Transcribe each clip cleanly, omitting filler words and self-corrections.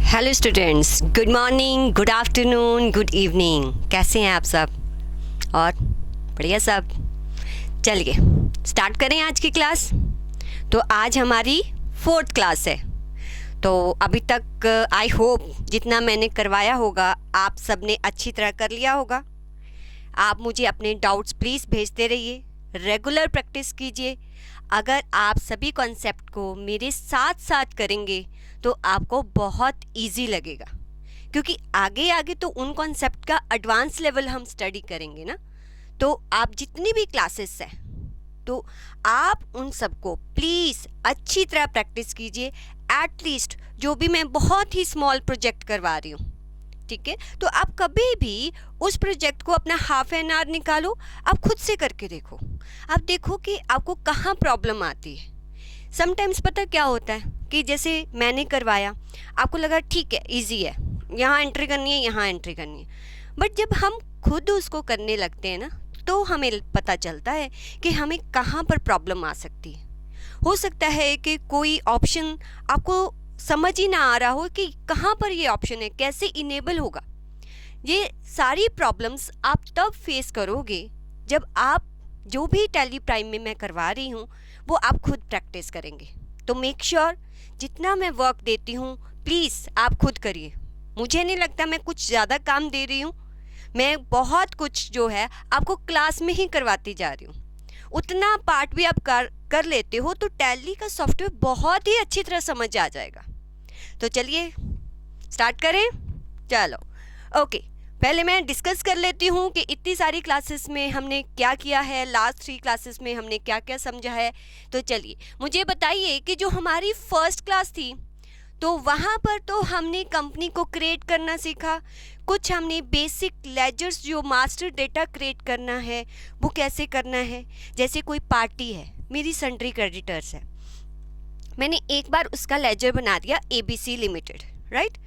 Hello students, good morning, good afternoon, good evening. कैसे हैं आप सब? और बढ़िया सब। चलिए स्टार्ट करें आज की क्लास। तो आज हमारी 4th क्लास है। तो अभी तक आई होप जितना मैंने करवाया होगा आप सब ने अच्छी तरह कर लिया होगा। आप मुझे अपने डाउट्स प्लीज़ भेजते रहिए, रेगुलर प्रैक्टिस कीजिए। अगर आप सभी कॉन्सेप्ट को मेरे साथ साथ करेंगे तो आपको बहुत इजी लगेगा, क्योंकि आगे आगे तो उन कॉन्सेप्ट का एडवांस लेवल हम स्टडी करेंगे ना। तो आप जितनी भी क्लासेस हैं तो आप उन सबको प्लीज़ अच्छी तरह प्रैक्टिस कीजिए। एटलीस्ट जो भी मैं बहुत ही स्मॉल प्रोजेक्ट करवा रही हूँ, ठीक है, तो आप कभी भी उस प्रोजेक्ट को अपना हाफ एन आवर निकालो, आप खुद से करके देखो। आप देखो कि आपको कहाँ प्रॉब्लम आती है। समटाइम्स पता क्या होता है कि जैसे मैंने करवाया, आपको लगा ठीक है इजी है, यहाँ एंट्री करनी है, यहाँ एंट्री करनी है, बट जब हम खुद उसको करने लगते हैं ना तो हमें पता चलता है कि हमें कहाँ पर प्रॉब्लम आ सकती है। हो सकता है कि कोई ऑप्शन आपको समझ ही ना आ रहा हो कि कहाँ पर ये ऑप्शन है, कैसे इनेबल होगा। ये सारी प्रॉब्लम्स आप तब फेस करोगे जब आप जो भी टैली प्राइम में मैं करवा रही हूँ वो आप खुद प्रैक्टिस करेंगे। तो मेक श्योर जितना मैं वर्क देती हूँ प्लीज़ आप खुद करिए। मुझे नहीं लगता मैं कुछ ज़्यादा काम दे रही हूँ, मैं बहुत कुछ जो है आपको क्लास में ही करवाती जा रही हूँ। उतना पार्ट भी आप कर लेते हो तो टैली का सॉफ्टवेयर बहुत ही अच्छी तरह समझ आ जाएगा। तो चलिए स्टार्ट करें। चलो ओके, पहले मैं डिस्कस कर लेती हूँ कि इतनी सारी क्लासेस में हमने क्या किया है, लास्ट 3 क्लासेस में हमने क्या क्या समझा है। तो चलिए मुझे बताइए कि जो हमारी फर्स्ट क्लास थी तो वहाँ पर तो हमने कंपनी को क्रिएट करना सीखा। कुछ हमने बेसिक लेजर्स, जो मास्टर डेटा क्रिएट करना है वो कैसे करना है। जैसे कोई पार्टी है, मेरी सन्ड्री क्रेडिटर्स है, मैंने एक बार उसका लेजर बना दिया ABC लिमिटेड, राइट।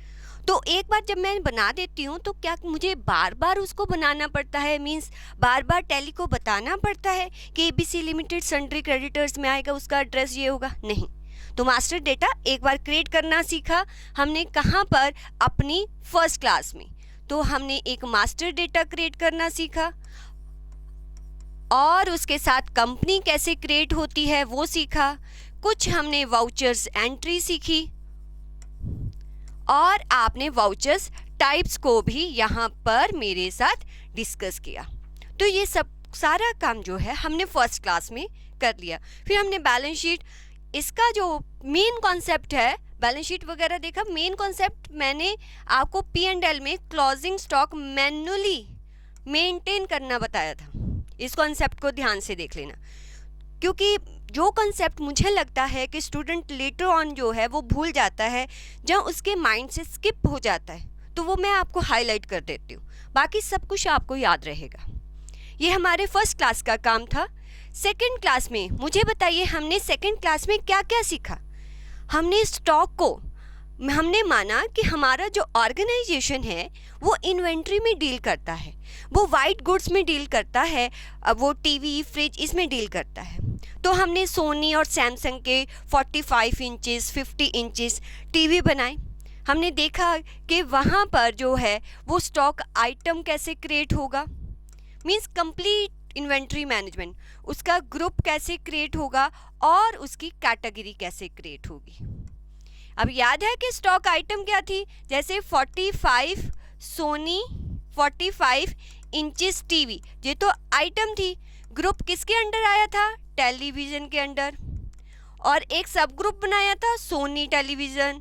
तो एक बार जब मैं बना देती हूँ तो क्या मुझे बार बार उसको बनाना पड़ता है, मींस बार बार टैली को बताना पड़ता है कि ABC लिमिटेड सन्ड्री क्रेडिटर्स में आएगा, उसका एड्रेस ये होगा? नहीं। तो मास्टर डेटा एक बार क्रिएट करना सीखा हमने, कहाँ पर? अपनी फर्स्ट क्लास में। तो हमने एक मास्टर डेटा क्रिएट करना सीखा और उसके साथ कंपनी कैसे क्रिएट होती है वो सीखा। कुछ हमने वाउचर्स एंट्री सीखी और आपने वाउचर्स टाइप्स को भी यहाँ पर मेरे साथ डिस्कस किया। तो ये सब सारा काम जो है हमने फर्स्ट क्लास में कर लिया। फिर हमने बैलेंस शीट, इसका जो मेन कॉन्सेप्ट है, बैलेंस शीट वगैरह देखा। मेन कॉन्सेप्ट मैंने आपको P&L में क्लोजिंग स्टॉक मैन्युअली मेंटेन करना बताया था। इस कॉन्सेप्ट को ध्यान से देख लेना, क्योंकि जो कॉन्सेप्ट मुझे लगता है कि स्टूडेंट लेटर ऑन जो है वो भूल जाता है, जब उसके माइंड से स्किप हो जाता है, तो वो मैं आपको हाईलाइट कर देती हूँ, बाकी सब कुछ आपको याद रहेगा। ये हमारे फर्स्ट क्लास का काम था। सेकंड क्लास में मुझे बताइए हमने सेकंड क्लास में क्या क्या सीखा। हमने स्टॉक को, हमने माना कि हमारा जो ऑर्गेनाइजेशन है वो इन्वेंट्री में डील करता है, वो वाइट गुड्स में डील करता है, वो टीवी फ्रिज इसमें डील करता है। तो हमने सोनी और सैमसंग के 45 इंचेस 50 इंचेस टीवी बनाए। हमने देखा कि वहाँ पर जो है वो स्टॉक आइटम कैसे क्रिएट होगा, मींस कंप्लीट इन्वेंट्री मैनेजमेंट, उसका ग्रुप कैसे क्रिएट होगा और उसकी कैटेगरी कैसे क्रिएट होगी। अब याद है कि स्टॉक आइटम क्या थी? जैसे 45 सोनी 45 इंचेस टीवी, ये तो आइटम थी। ग्रुप किसके अंडर आया था? टेलीविज़न के अंडर। और एक सब ग्रुप बनाया था सोनी टेलीविज़न।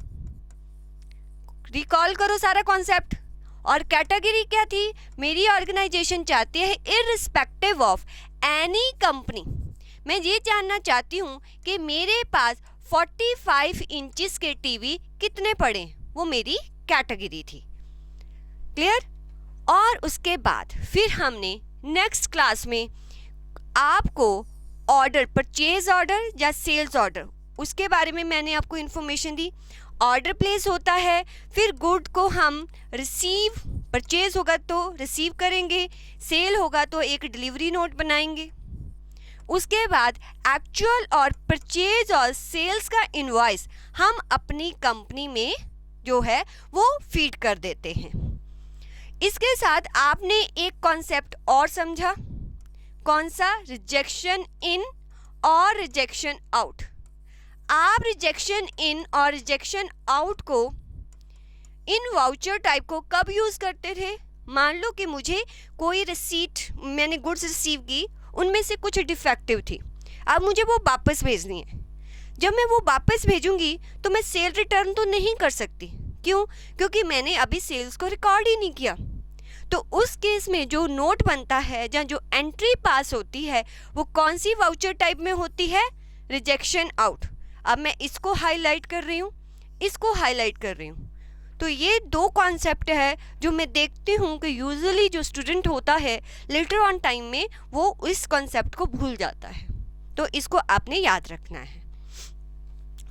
रिकॉल करो सारा कॉन्सेप्ट। और कैटेगरी क्या थी? मेरी ऑर्गेनाइजेशन चाहती है इररिस्पेक्टिव ऑफ एनी कंपनी, मैं ये जानना चाहती हूँ कि मेरे पास 45 इंचेस के टीवी कितने पड़े, वो मेरी कैटेगरी थी। क्लियर? और उसके बाद फिर हमने नेक्स्ट क्लास में आपको ऑर्डर, परचेज ऑर्डर या सेल्स ऑर्डर, उसके बारे में मैंने आपको इन्फॉर्मेशन दी। ऑर्डर प्लेस होता है, फिर गुड को हम रिसीव, परचेज होगा तो रिसीव करेंगे, सेल होगा तो एक डिलीवरी नोट बनाएंगे। उसके बाद एक्चुअल और परचेज और सेल्स का इनवॉइस हम अपनी कंपनी में जो है वो फीड कर देते हैं। इसके साथ आपने एक कॉन्सेप्ट और समझा, कौन सा? रिजेक्शन इन और रिजेक्शन आउट। आप रिजेक्शन इन और रिजेक्शन आउट को इन वाउचर टाइप को कब यूज़ करते थे? मान लो कि मुझे कोई रिसीट, मैंने गुड्स रिसीव की, उनमें से कुछ डिफेक्टिव थी, अब मुझे वो वापस भेजनी है। जब मैं वो वापस भेजूंगी तो मैं सेल रिटर्न तो नहीं कर सकती। क्यों? क्योंकि मैंने अभी सेल्स को रिकॉर्ड ही नहीं किया। तो उस केस में जो नोट बनता है या जो एंट्री पास होती है वो कौन सी वाउचर टाइप में होती है? Rejection out. अब मैं इसको हाईलाइट कर रही हूँ, इसको हाईलाइट कर रही हूँ। तो ये दो कॉन्सेप्ट है जो मैं देखती हूँ कि यूजुअली जो स्टूडेंट होता है लेटर ऑन टाइम में वो इस कॉन्सेप्ट को भूल जाता है। तो इसको आपने याद रखना है।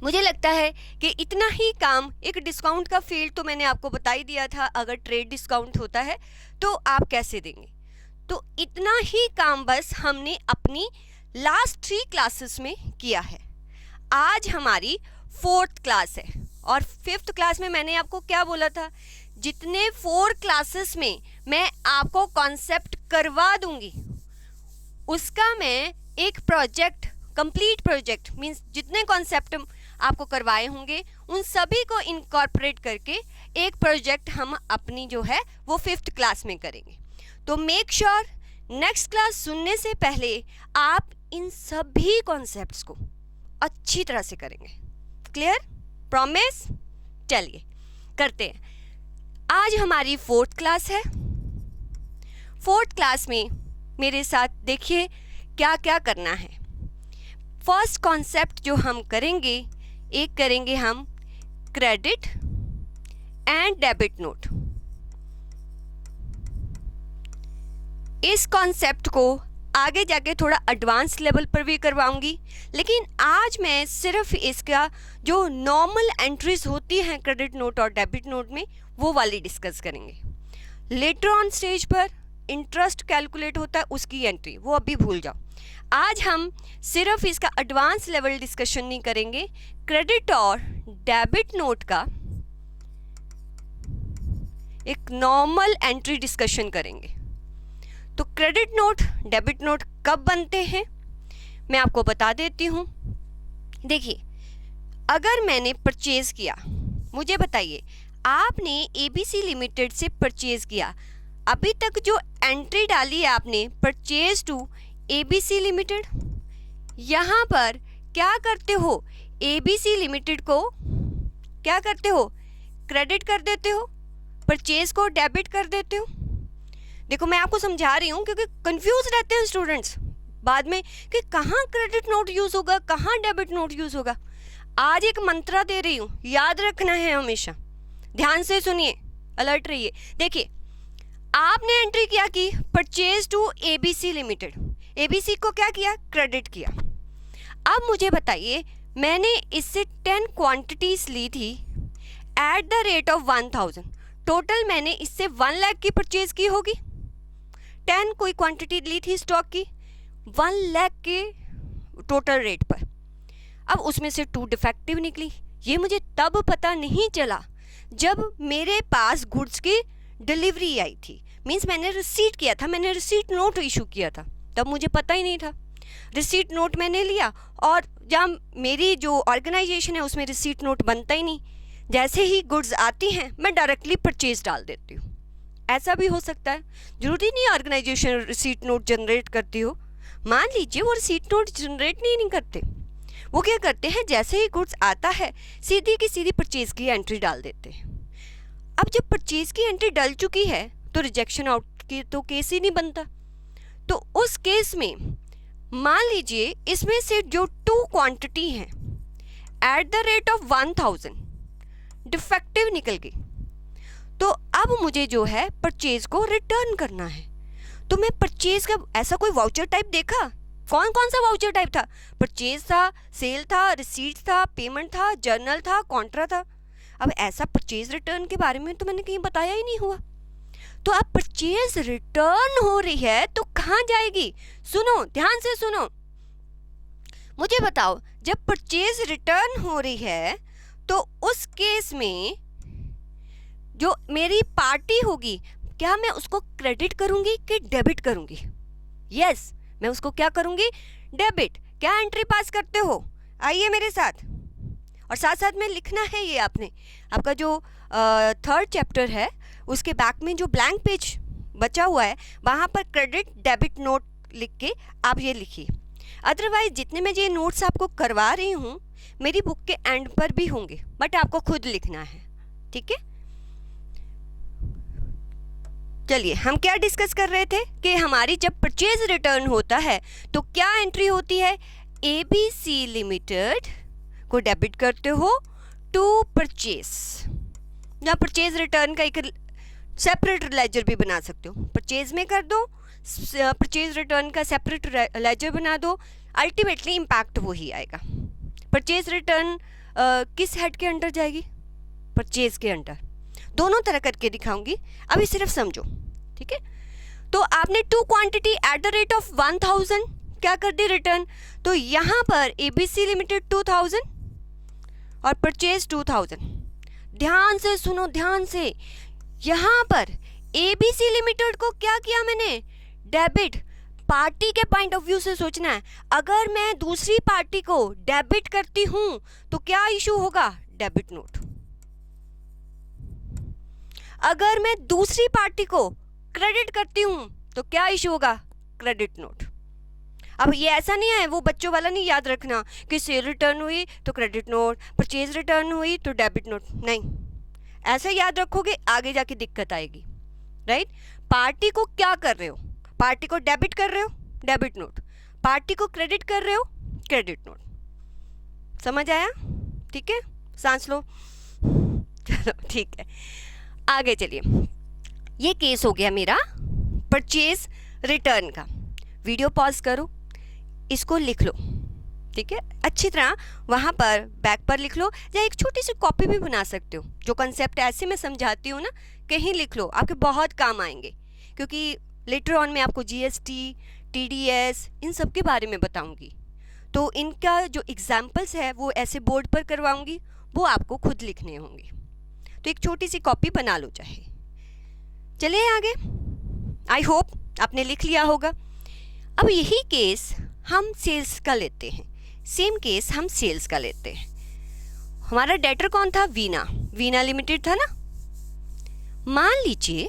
मुझे लगता है कि इतना ही काम, एक डिस्काउंट का फील्ड तो मैंने आपको बता ही दिया था, अगर ट्रेड डिस्काउंट होता है तो आप कैसे देंगे। तो इतना ही काम बस हमने अपनी लास्ट 3 क्लासेस में किया है। आज हमारी 4th क्लास है और 5th क्लास में मैंने आपको क्या बोला था? जितने 4 क्लासेस में मैं आपको कॉन्सेप्ट करवा दूंगी उसका मैं एक प्रोजेक्ट, कंप्लीट प्रोजेक्ट मीन्स जितने कॉन्सेप्ट आपको करवाए होंगे उन सभी को इनकॉर्पोरेट करके एक प्रोजेक्ट हम अपनी जो है वो 5th क्लास में करेंगे। तो मेक श्योर नेक्स्ट क्लास सुनने से पहले आप इन सभी कॉन्सेप्ट्स को अच्छी तरह से करेंगे। क्लियर? प्रॉमिस? चलिए करते हैं। आज हमारी 4th क्लास है। 4th क्लास में मेरे साथ देखिए क्या क्या करना है। फर्स्ट कॉन्सेप्ट जो हम करेंगे, एक करेंगे हम क्रेडिट एंड डेबिट नोट। इस कॉन्सेप्ट को आगे जाके थोड़ा एडवांस लेवल पर भी करवाऊंगी, लेकिन आज मैं सिर्फ इसका जो नॉर्मल एंट्रीज होती हैं क्रेडिट नोट और डेबिट नोट में वो वाली डिस्कस करेंगे। लेटर ऑन स्टेज पर इंटरेस्ट कैलकुलेट होता है उसकी एंट्री, वो अभी भूल जाओ। आज हम सिर्फ इसका एडवांस लेवल डिस्कशन नहीं करेंगे, क्रेडिट और डेबिट नोट का एक नॉर्मल एंट्री डिस्कशन करेंगे। तो क्रेडिट नोट, डेबिट नोट कब बनते हैं मैं आपको बता देती हूँ। देखिए, अगर मैंने परचेज किया, मुझे बताइए आपने एबीसी लिमिटेड से परचेज किया, अभी तक जो एंट्री डाली है आपने परचेज टू एबीसी लिमिटेड, यहाँ पर क्या करते हो? एबीसी लिमिटेड को क्या करते हो? क्रेडिट कर देते हो, परचेज को डेबिट कर देते हो। देखो मैं आपको समझा रही हूँ क्योंकि कंफ्यूज रहते हैं स्टूडेंट्स बाद में कि कहाँ क्रेडिट नोट यूज़ होगा, कहाँ डेबिट नोट यूज़ होगा। आज एक मंत्रा दे रही हूँ, याद रखना है हमेशा, ध्यान से सुनिए, अलर्ट रहिए। देखिए आपने एंट्री क्या की? Purchase to ABC limited, ABC को क्या किया? क्रेडिट किया। अब मुझे बताइए मैंने इससे 10 क्वांटिटीज ली थी eight the rate of 1000, total मैंने इससे 1 लाख की परचेज की होगी। 10 कोई क्वांटिटी ली थी स्टॉक की 1 लाख के टोटल रेट पर। अब उसमें से 2 डिफेक्टिव निकली। ये मुझे तब पता नहीं चला जब मेरे पास गुड्स की डिलीवरी आई थी, मीन्स मैंने रिसीट किया था, मैंने रिसीट नोट इशू किया था, तब मुझे पता ही नहीं था। रिसीट नोट मैंने लिया और जब मेरी जो ऑर्गेनाइजेशन है उसमें रिसीट नोट बनता ही नहीं, जैसे ही गुड्स आती हैं मैं डायरेक्टली परचेज डाल देती हूँ। ऐसा भी हो सकता है, जरूरी नहीं ऑर्गेनाइजेशन रिसीट नोट जनरेट करती हो। मान लीजिए वो रिसीट नोट जनरेट नहीं करते, वो क्या करते हैं जैसे ही गुड्स आता है सीधी की सीधी परचेज की एंट्री डाल देते हैं। अब जब परचेज की एंट्री डल चुकी है तो रिजेक्शन आउट की तो केस ही नहीं बनता। तो उस केस में मान लीजिए इसमें से जो 2 क्वांटिटी हैं eight the rate of 1000 defective निकल गई, तो अब मुझे जो है परचेज को रिटर्न करना है। तो मैं परचेज का ऐसा कोई वाउचर टाइप देखा, कौन कौन सा वाउचर टाइप था? परचेज था, सेल था, रिसीट था, पेमेंट था, जर्नल था, कॉन्ट्रा था। अब ऐसा परचेज रिटर्न के बारे में तो मैंने कहीं बताया ही नहीं हुआ। तो अब परचेज रिटर्न हो रही है तो कहाँ जाएगी? सुनो, ध्यान से सुनो, मुझे बताओ जब परचेज रिटर्न हो रही है तो उस केस में जो मेरी पार्टी होगी, क्या मैं उसको क्रेडिट करूंगी कि डेबिट करूंगी? यस, मैं उसको क्या करूंगी? डेबिट। क्या एंट्री पास करते हो? आइए मेरे साथ, और साथ साथ में लिखना है ये आपने। आपका जो थर्ड चैप्टर है उसके बैक में जो ब्लैंक पेज बचा हुआ है वहाँ पर क्रेडिट डेबिट नोट लिख के आप ये लिखिए। अदरवाइज जितने मैं ये नोट्स आपको करवा रही हूँ मेरी बुक के एंड पर भी होंगे, बट आपको खुद लिखना है, ठीक है? चलिए, हम क्या डिस्कस कर रहे थे कि हमारी जब परचेज रिटर्न होता है तो क्या एंट्री होती है? ABC लिमिटेड को डेबिट करते हो टू परचेज, या परचेज रिटर्न का एक सेपरेट लेजर भी बना सकते हो। परचेज में कर दो, परचेज रिटर्न का सेपरेट लेजर बना दो, अल्टीमेटली इम्पैक्ट वही आएगा। परचेज रिटर्न किस हेड के अंडर जाएगी? परचेज के अंडर। दोनों तरह करके दिखाऊंगी, अभी सिर्फ समझो, ठीक है? तो आपने to quantity at the rate of 1000 क्या कर दी रिटर्न, तो यहाँ पर ABC लिमिटेड 2000 और परचेज 2000। ध्यान से सुनो, ध्यान से। यहाँ पर ABC लिमिटेड को क्या किया मैंने? डेबिट। पार्टी के पॉइंट ऑफ व्यू से सोचना है। अगर मैं दूसरी पार्टी को डेबिट करती हूं तो क्या इशू होगा? Debit note. अगर मैं दूसरी पार्टी को क्रेडिट करती हूं तो क्या इशू होगा? Credit note. अब ये ऐसा नहीं है, वो बच्चों वाला नहीं याद रखना कि सेल रिटर्न हुई तो क्रेडिट नोट, परचेज रिटर्न हुई तो डेबिट नोट। नहीं, ऐसा याद रखोगे आगे जाके दिक्कत आएगी, राइट? पार्टी को क्या कर रहे हो? पार्टी को डेबिट कर रहे हो, डेबिट नोट। पार्टी को क्रेडिट कर रहे हो, क्रेडिट नोट। समझ आया? ठीक है, सांस लो। चलो ठीक है, आगे चलिए। ये केस हो गया मेरा परचेज रिटर्न का। वीडियो पॉज करो, इसको लिख लो, ठीक है? अच्छी तरह वहाँ पर बैक पर लिख लो, या एक छोटी सी कॉपी भी बना सकते हो। जो कंसेप्ट ऐसे मैं समझाती हूँ ना, कहीं लिख लो, आपके बहुत काम आएंगे। क्योंकि लेटर ऑन में आपको GST, TDS इन सब के बारे में बताऊंगी, तो इनका जो एग्जाम्पल्स है वो ऐसे बोर्ड पर करवाऊंगी, वो आपको खुद लिखने होंगे। तो एक छोटी सी कॉपी बना लो चाहे। चलिए आगे। आई होप आपने लिख लिया होगा। अब यही केस हम सेल्स का लेते हैं। सेम केस हम सेल्स का लेते हैं। हमारा डेटर कौन था? वीना लिमिटेड था ना। मान लीजिए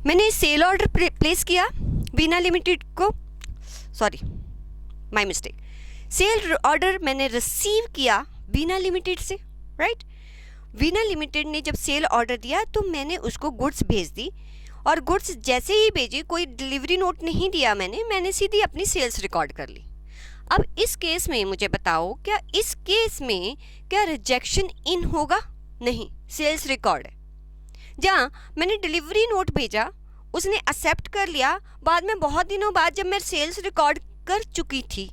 मैंने सेल ऑर्डर प्लेस किया वीना लिमिटेड को, sorry my mistake, sale order मैंने रिसीव किया वीना लिमिटेड से, राइट? वीना लिमिटेड ने जब सेल ऑर्डर दिया तो मैंने उसको गुड्स भेज दी, और गुड्स जैसे ही भेजी, कोई डिलीवरी नोट नहीं दिया मैंने सीधी अपनी सेल्स रिकॉर्ड कर ली। अब इस केस में मुझे बताओ, क्या इस केस में क्या रिजेक्शन इन होगा? नहीं, सेल्स रिकॉर्ड है। जहाँ मैंने डिलीवरी नोट भेजा, उसने एक्सेप्ट कर लिया, बाद में बहुत दिनों बाद जब मैं सेल्स रिकॉर्ड कर चुकी थी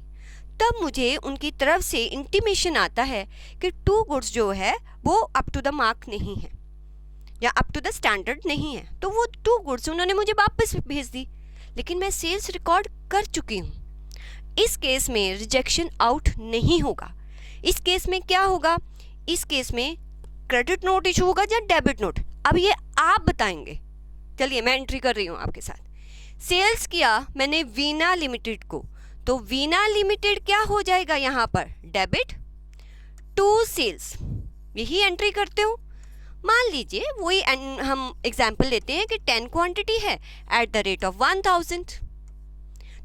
तब मुझे उनकी तरफ से इंटीमेशन आता है कि टू गुड्स जो है वो अप टू द मार्क नहीं है या अप टू द स्टैंडर्ड नहीं है, तो वो टू गुड्स उन्होंने मुझे वापस भेज दी, लेकिन मैं सेल्स रिकॉर्ड कर चुकी हूँ। इस केस में रिजेक्शन आउट नहीं होगा। इस केस में क्या होगा? इस केस में क्रेडिट नोट इशू होगा या डेबिट नोट? अब ये आप बताएंगे। चलिए मैं एंट्री कर रही हूँ आपके साथ। सेल्स किया मैंने वीना लिमिटेड को, तो वीना लिमिटेड क्या हो जाएगा यहाँ पर? Debit to sales. यही एंट्री करते हो। मान लीजिए वही हम एग्जाम्पल लेते हैं कि 10 क्वांटिटी है एट द रेट ऑफ 1000,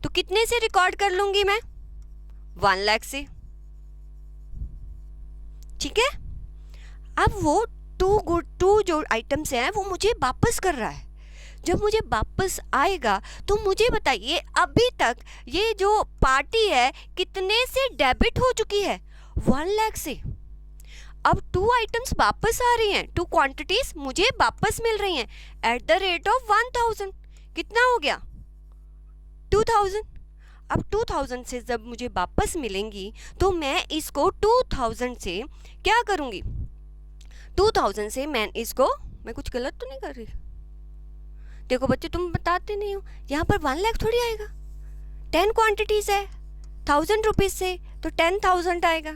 तो कितने से रिकॉर्ड कर लूंगी मैं? 1 लाख से, ठीक है? अब वो टू जो आइटम्स हैं वो मुझे वापस कर रहा है। जब मुझे वापस आएगा तो मुझे बताइए अभी तक ये जो पार्टी है कितने से डेबिट हो चुकी है? 1 लाख से। अब 2 आइटम्स वापस आ रही हैं, 2 क्वांटिटीज मुझे वापस मिल रही हैं एट द रेट ऑफ 1000। कितना हो गया? 2000। अब 2000 से जब मुझे वापस मिलेंगी तो मैं इसको 2000 से क्या करूंगी? 2000 से मैं इसको, मैं कुछ गलत तो नहीं कर रही? देखो बच्चे, तुम बताते नहीं हो, यहाँ पर 1 लाख थोड़ी आएगा। 10 क्वांटिटीज है, 1000 रुपीज से तो 10,000 आएगा।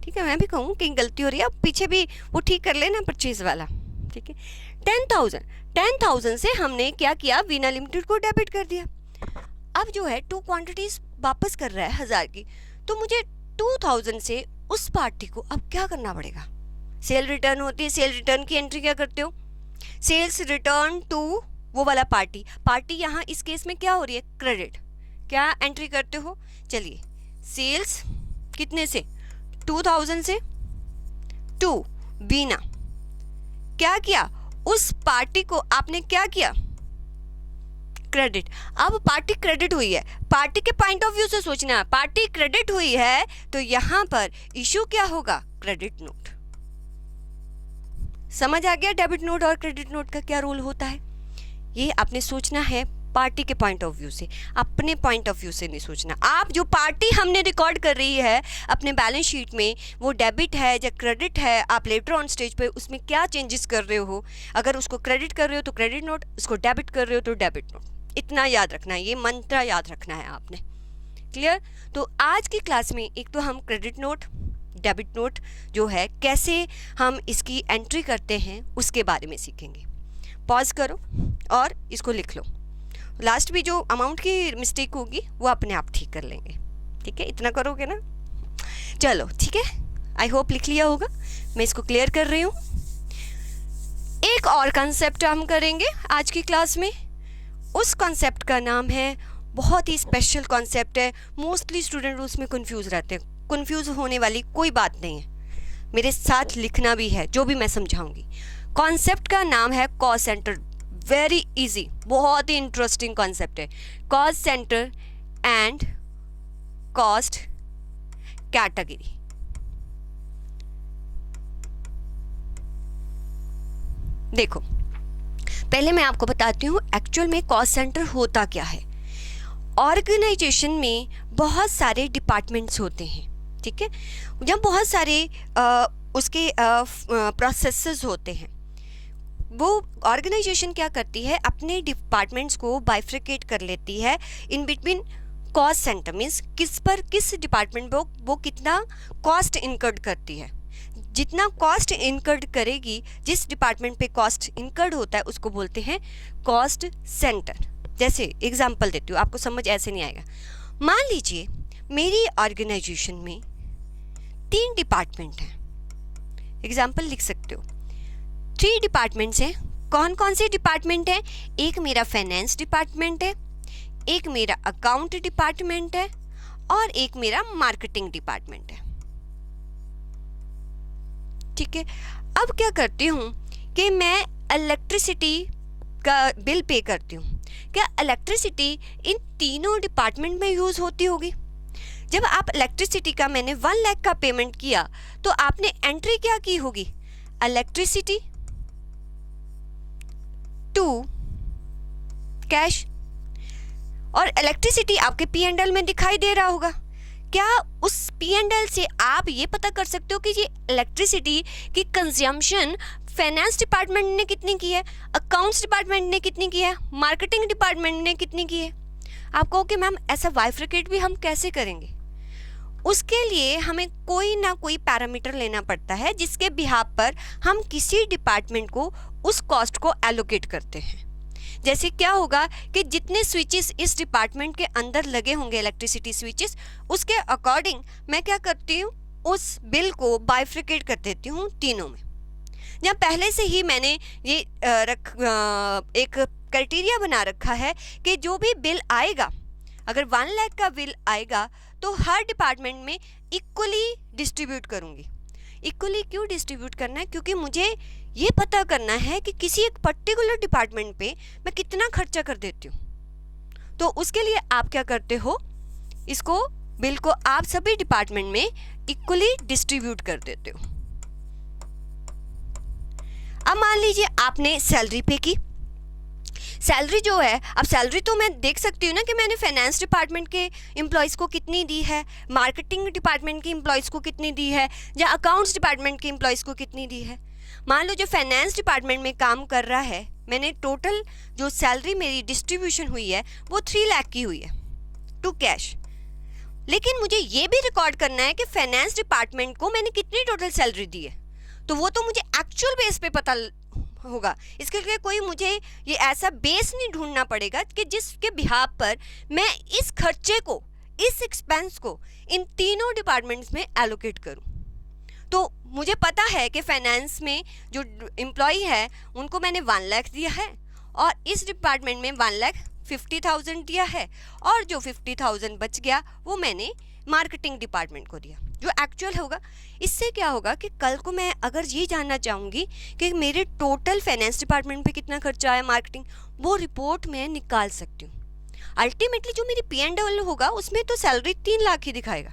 ठीक है, मैं भी कहूँ कहीं गलती हो रही है, अब पीछे भी वो ठीक कर लेना परचेज वाला। ठीक है, 10,000 से हमने क्या किया, वीना लिमिटेड को डेबिट कर दिया। अब जो है 2 क्वांटिटीज वापस कर रहा है 1000 की, तो मुझे 2000 से उस पार्टी को अब क्या करना पड़ेगा। सेल रिटर्न होती है, सेल रिटर्न की एंट्री क्या करते हो, सेल्स रिटर्न टू वो वाला पार्टी यहाँ इस केस में क्या हो रही है, क्रेडिट, क्या एंट्री करते हो। चलिए, सेल्स कितने से, 2000 से, टू बीना, क्या किया, उस पार्टी को आपने क्या किया, क्रेडिट। अब पार्टी क्रेडिट हुई है, पार्टी के पॉइंट ऑफ व्यू से सोचना है, पार्टी क्रेडिट हुई है तो यहां पर इशू क्या होगा, क्रेडिट नोट। समझ आ गया डेबिट नोट और क्रेडिट नोट का क्या रोल होता है। ये आपने सोचना है पार्टी के पॉइंट ऑफ व्यू से, अपने पॉइंट ऑफ व्यू से नहीं सोचना। आप जो पार्टी हमने रिकॉर्ड कर रही है अपने बैलेंस शीट में, वो डेबिट है या क्रेडिट है, आप लेटर ऑन स्टेज पे उसमें क्या चेंजेस कर रहे हो। अगर उसको क्रेडिट कर रहे हो तो क्रेडिट नोट, उसको डेबिट कर रहे हो तो डेबिट नोट। इतना याद रखना है, ये मंत्र याद रखना है आपने। क्लियर। तो आज की क्लास में एक तो हम क्रेडिट नोट, डेबिट नोट जो है कैसे हम इसकी एंट्री करते हैं उसके बारे में सीखेंगे। पॉज करो और इसको लिख लो। लास्ट भी जो अमाउंट की मिस्टेक होगी वो अपने आप ठीक कर लेंगे। ठीक है, इतना करोगे ना। चलो ठीक है, आई होप लिख लिया होगा। मैं इसको क्लियर कर रही हूँ। एक और कंसेप्ट हम करेंगे आज की क्लास में। उस कॉन्सेप्ट का नाम है, बहुत ही स्पेशल कॉन्सेप्ट है, मोस्टली स्टूडेंट उसमें कंफ्यूज रहते हैं। कंफ्यूज होने वाली कोई बात नहीं है, मेरे साथ लिखना भी है जो भी मैं समझाऊंगी। कॉन्सेप्ट का नाम है कॉस्ट सेंटर। वेरी इजी, बहुत ही इंटरेस्टिंग कॉन्सेप्ट है। Cost centre and cost category. देखो, पहले मैं आपको बताती हूँ एक्चुअल में कॉस्ट सेंटर होता क्या है। ऑर्गेनाइजेशन में बहुत सारे डिपार्टमेंट्स होते हैं, ठीक है, जब बहुत सारे उसके प्रोसेसेस होते हैं। वो ऑर्गेनाइजेशन क्या करती है, अपने डिपार्टमेंट्स को बाइफ्रिकेट कर लेती है in between cost centre. Means किस पर, किस डिपार्टमेंट वो कितना कॉस्ट इनकर्ड करती है। जितना कॉस्ट इनकर्ड करेगी, जिस डिपार्टमेंट पे कॉस्ट इनकर्ड होता है उसको बोलते हैं कॉस्ट सेंटर। जैसे एग्जांपल देती हूँ, आपको समझ ऐसे नहीं आएगा। मान लीजिए मेरी ऑर्गेनाइजेशन में 3 डिपार्टमेंट हैं। एग्जांपल लिख सकते हो, 3 डिपार्टमेंट्स हैं। कौन कौन से डिपार्टमेंट हैं? एक मेरा फाइनेंस डिपार्टमेंट है, एक मेरा अकाउंट डिपार्टमेंट है और एक मेरा मार्केटिंग डिपार्टमेंट है। ठीक है, अब क्या करती हूँ कि मैं इलेक्ट्रिसिटी का बिल पे करती हूँ। क्या इलेक्ट्रिसिटी इन तीनों डिपार्टमेंट में यूज़ होती होगी? जब आप इलेक्ट्रिसिटी का, मैंने 1 लाख का पेमेंट किया तो आपने एंट्री क्या की होगी, इलेक्ट्रिसिटी टू कैश। और इलेक्ट्रिसिटी आपके P&L में दिखाई दे रहा होगा। क्या उस P&L से आप ये पता कर सकते हो कि ये इलेक्ट्रिसिटी की कंजम्पशन फाइनेंस डिपार्टमेंट ने कितनी की है, अकाउंट्स डिपार्टमेंट ने कितनी की है, मार्केटिंग डिपार्टमेंट ने कितनी की है? आप कहो कि मैम ऐसा बाइफ्रिकेट भी हम कैसे करेंगे? उसके लिए हमें कोई ना कोई पैरामीटर लेना पड़ता है जिसके बिहाफ पर हम किसी डिपार्टमेंट को उस कॉस्ट को एलोकेट करते हैं। जैसे क्या होगा कि जितने स्विचेस इस डिपार्टमेंट के अंदर लगे होंगे, इलेक्ट्रिसिटी स्विचेस, उसके अकॉर्डिंग मैं क्या करती हूँ, उस बिल को बाइफ्रिकेट कर देती हूँ तीनों में। जहाँ पहले से ही मैंने ये एक क्राइटेरिया बना रखा है कि जो भी बिल आएगा, अगर 1 लाख का बिल आएगा तो हर डिपार्टमेंट में इक्वली डिस्ट्रीब्यूट करूँगी। इक्वली क्यों डिस्ट्रीब्यूट करना है? क्योंकि मुझे ये पता करना है कि किसी एक पर्टिकुलर डिपार्टमेंट पे मैं कितना खर्चा कर देती हूँ। तो उसके लिए आप क्या करते हो, इसको बिल को आप सभी डिपार्टमेंट में इक्वली डिस्ट्रीब्यूट कर देते हो। अब मान लीजिए आपने सैलरी पे की। सैलरी जो है, अब सैलरी तो मैं देख सकती हूँ ना कि मैंने फाइनेंस डिपार्टमेंट के एम्प्लॉयज़ को कितनी दी है, मार्केटिंग डिपार्टमेंट के एम्प्लॉयज़ को कितनी दी है, या अकाउंट्स डिपार्टमेंट के एम्प्लॉयज़ को कितनी दी है। मान लो जो फाइनेंस डिपार्टमेंट में काम कर रहा है, मैंने टोटल जो सैलरी मेरी डिस्ट्रीब्यूशन हुई है वो 3 लाख की हुई है टू कैश। लेकिन मुझे ये भी रिकॉर्ड करना है कि फाइनेंस डिपार्टमेंट को मैंने कितनी टोटल सैलरी दी है, तो वो तो मुझे एक्चुअल बेस पे पता होगा। इसके लिए कोई मुझे ये ऐसा बेस नहीं ढूंढना पड़ेगा कि जिसके बिहाफ पर मैं इस खर्चे को, इस एक्सपेंस को इन तीनों डिपार्टमेंट्स में एलोकेट करूं। तो मुझे पता है कि फाइनेंस में जो एम्प्लॉय है उनको मैंने 1 लाख दिया है, और इस डिपार्टमेंट में 1,50,000 दिया है, और जो 50,000 बच गया वो मैंने मार्केटिंग डिपार्टमेंट को दिया, जो एक्चुअल होगा। इससे क्या होगा कि कल को मैं अगर ये जानना चाहूँगी कि मेरे टोटल फाइनेंस डिपार्टमेंट पे कितना खर्चा आया मार्केटिंग, वो रिपोर्ट मैं निकाल सकती हूँ। अल्टीमेटली जो मेरी P&L होगा उसमें तो सैलरी 3 लाख ही दिखाएगा,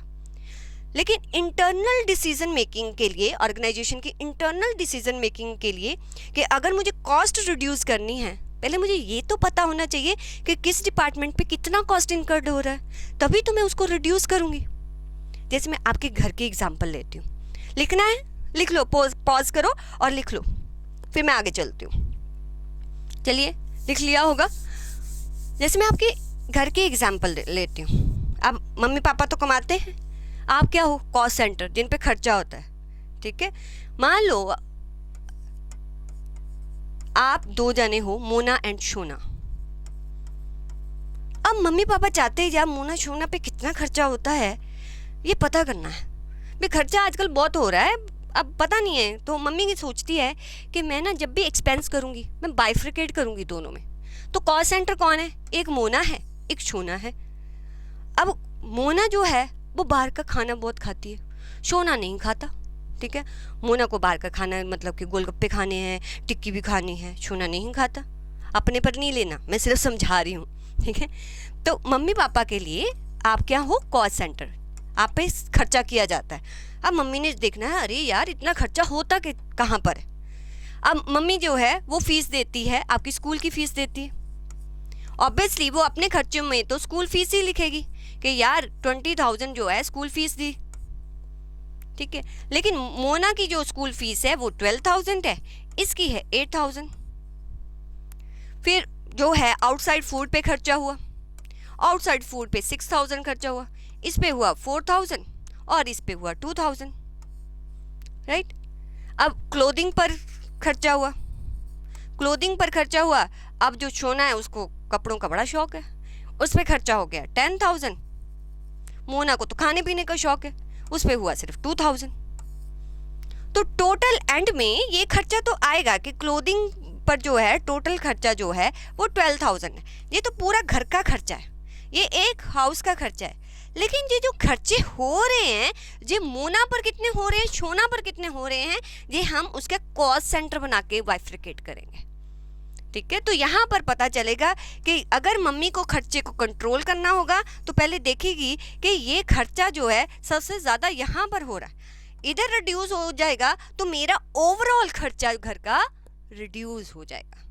लेकिन इंटरनल डिसीजन मेकिंग के लिए, ऑर्गेनाइजेशन की इंटरनल डिसीजन मेकिंग के लिए कि अगर मुझे कॉस्ट रिड्यूस करनी है, पहले मुझे ये तो पता होना चाहिए कि किस डिपार्टमेंट पे कितना कॉस्ट इनकर्ड हो रहा है, तभी तो मैं उसको रिड्यूस करूँगी। जैसे मैं आपके घर की एग्जांपल लेती हूँ, लिखना है लिख लो, पॉज करो और लिख लो, फिर मैं आगे चलती हूँ। चलिए, लिख लिया होगा। जैसे मैं आपके घर की एग्जांपल लेती हूँ। अब मम्मी पापा तो कमाते हैं, आप क्या हो, कॉस्ट सेंटर, जिन पे खर्चा होता है, ठीक है। मान लो आप 2 जने हो, मोना एंड शोना। अब मम्मी पापा चाहते हैं यार मोना शोना पे कितना खर्चा होता है ये पता करना है, भाई खर्चा आजकल बहुत हो रहा है, अब पता नहीं है। तो मम्मी ये सोचती है कि मैं ना जब भी एक्सपेंस करूंगी मैं बाइफ्रिकेट करूंगी दोनों में। तो कॉस्ट सेंटर कौन है, एक मोना है, एक शोना है। अब मोना जो है वो बाहर का खाना बहुत खाती है, शोना नहीं खाता, ठीक है। मोना को बाहर का खाना मतलब कि गोलगप्पे खाने हैं, टिक्की भी खानी है, शोना नहीं खाता। अपने पर नहीं लेना, मैं सिर्फ समझा रही हूँ, ठीक है। तो मम्मी पापा के लिए आप क्या हो, कॉस्ट सेंटर, आप पे खर्चा किया जाता है। अब मम्मी ने देखना है, अरे यार इतना खर्चा होता कि कहाँ पर है। अब मम्मी जो है वो फीस देती है, आपकी स्कूल की फीस देती है। ऑब्वियसली वो अपने खर्चे में तो स्कूल फीस ही लिखेगी कि यार 20,000 जो है स्कूल फीस दी, ठीक है। लेकिन मोना की जो स्कूल फीस है वो 12,000 है, इसकी है 8,000। फिर जो है आउटसाइड फूड पे खर्चा हुआ, आउटसाइड फूड पे 6,000 खर्चा हुआ, इस पे हुआ 4,000 और इस पे हुआ 2,000, राइट। अब क्लोथिंग पर खर्चा हुआ, क्लोथिंग पर खर्चा हुआ। अब जो शोना है उसको कपड़ों का बड़ा शौक है, उस पे खर्चा हो गया 10,000। मोना को तो खाने पीने का शौक है, उस पे हुआ सिर्फ 2,000। तो टोटल एंड में ये खर्चा तो आएगा कि क्लोथिंग पर जो है टोटल खर्चा जो है वो 12,000 है। ये तो पूरा घर का खर्चा है, ये एक हाउस का खर्चा है। लेकिन ये जो खर्चे हो रहे हैं, ये मोना पर कितने हो रहे हैं, शोना पर कितने हो रहे हैं, ये हम उसके कॉस्ट सेंटर बना के बाइफ्रिकेट करेंगे, ठीक है। तो यहाँ पर पता चलेगा कि अगर मम्मी को खर्चे को कंट्रोल करना होगा तो पहले देखेगी कि ये खर्चा जो है सबसे ज़्यादा यहाँ पर हो रहा है, इधर रिड्यूस हो जाएगा तो मेरा ओवरऑल खर्चा घर का रिड्यूस हो जाएगा।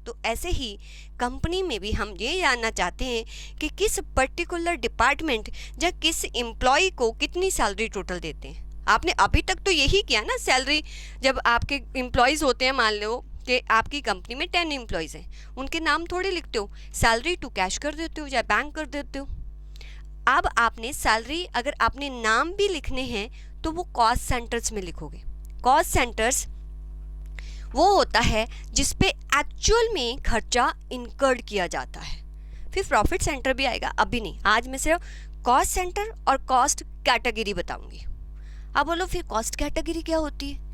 तो ऐसे ही कंपनी में भी हम ये जानना चाहते हैं कि किस पर्टिकुलर डिपार्टमेंट या किस एम्प्लॉय को कितनी सैलरी टोटल देते हैं। आपने अभी तक तो यही किया ना, सैलरी जब आपके एम्प्लॉयज़ होते हैं, मान लो कि आपकी कंपनी में 10 एम्प्लॉयज़ हैं, उनके नाम थोड़े लिखते हो, सैलरी टू कैश कर देते हो या बैंक कर देते हो। अब आपने सैलरी अगर आपने नाम भी लिखने हैं तो वो कॉस्ट सेंटर्स में लिखोगे। कॉस्ट सेंटर्स वो होता है जिस पे एक्चुअल में खर्चा इनकर्ड किया जाता है। फिर प्रॉफिट सेंटर भी आएगा, अभी नहीं, आज मैं सिर्फ कॉस्ट सेंटर और कॉस्ट कैटेगरी बताऊंगी। अब बोलो फिर कॉस्ट कैटेगरी क्या होती है?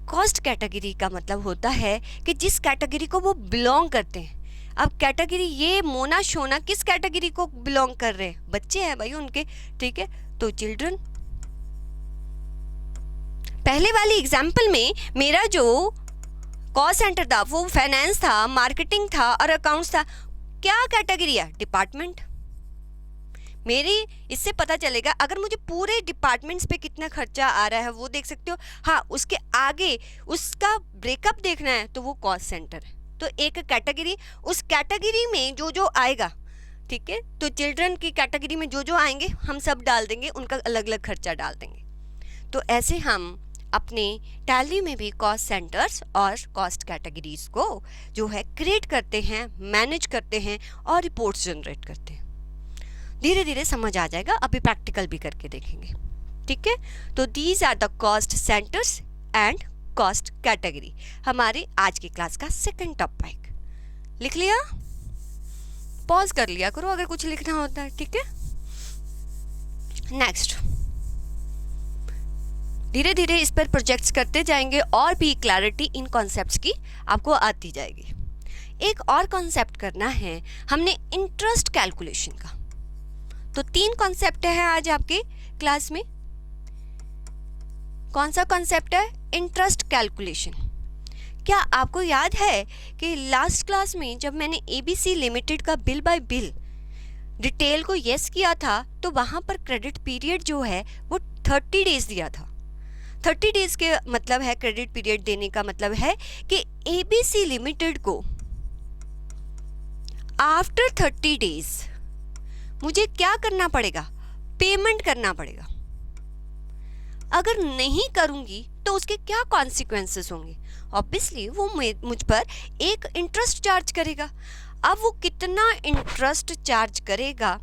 कॉस्ट कैटेगरी का मतलब होता है कि जिस कैटेगरी को वो बिलोंग करते हैं। अब कैटेगरी ये मोना शोना किस कैटेगरी को बिलोंग कर रहे हैं? बच्चे हैं भाई उनके, ठीक है। तो चिल्ड्रन, पहले वाली एग्जाम्पल में मेरा जो कॉस्ट सेंटर था वो फाइनेंस था, मार्केटिंग था और अकाउंट्स था। क्या कैटेगरी है? डिपार्टमेंट। मेरी इससे पता चलेगा अगर मुझे पूरे डिपार्टमेंट्स पे कितना खर्चा आ रहा है वो देख सकते हो। हाँ, उसके आगे उसका ब्रेकअप देखना है तो वो कॉस्ट सेंटर है। तो एक कैटेगरी, उस कैटेगरी में जो जो आएगा, ठीक है। तो चिल्ड्रन की कैटेगरी में जो जो आएंगे हम सब डाल देंगे, उनका अलग अलग खर्चा डाल देंगे। तो ऐसे हम अपने टैली में भी कॉस्ट सेंटर्स और कॉस्ट कैटेगरीज को जो है क्रिएट करते हैं, मैनेज करते हैं और रिपोर्ट्स जनरेट करते हैं। धीरे धीरे समझ आ जाएगा, अभी प्रैक्टिकल भी करके देखेंगे, ठीक है। तो these are the cost centres and cost category, हमारे आज की क्लास का सेकंड टॉपिक। लिख लिया? पॉज कर लिया करो अगर कुछ लिखना होता है, ठीक है। नेक्स्ट, धीरे धीरे इस पर प्रोजेक्ट्स करते जाएंगे और भी क्लैरिटी इन कॉन्सेप्ट्स की आपको आती जाएगी। एक और कॉन्सेप्ट करना है हमने इंटरेस्ट कैलकुलेशन का। तो 3 कॉन्सेप्ट है आज आपके क्लास में। कौन सा कॉन्सेप्ट है? Interest calculation. क्या आपको याद है कि लास्ट क्लास में जब मैंने एबीसी लिमिटेड का बिल बाय बिल डिटेल को यस किया था तो वहां पर क्रेडिट पीरियड जो है वो 30 डेज दिया था। 30 डेज के मतलब है, क्रेडिट पीरियड देने का मतलब है कि एबीसी लिमिटेड को आफ्टर 30 डेज मुझे क्या करना पड़ेगा? पेमेंट करना पड़ेगा। अगर नहीं करूंगी तो उसके क्या कॉन्सिक्वेंसेस होंगे? ऑब्वियसली वो मुझ पर एक इंटरेस्ट चार्ज करेगा। अब वो कितना इंटरेस्ट चार्ज करेगा,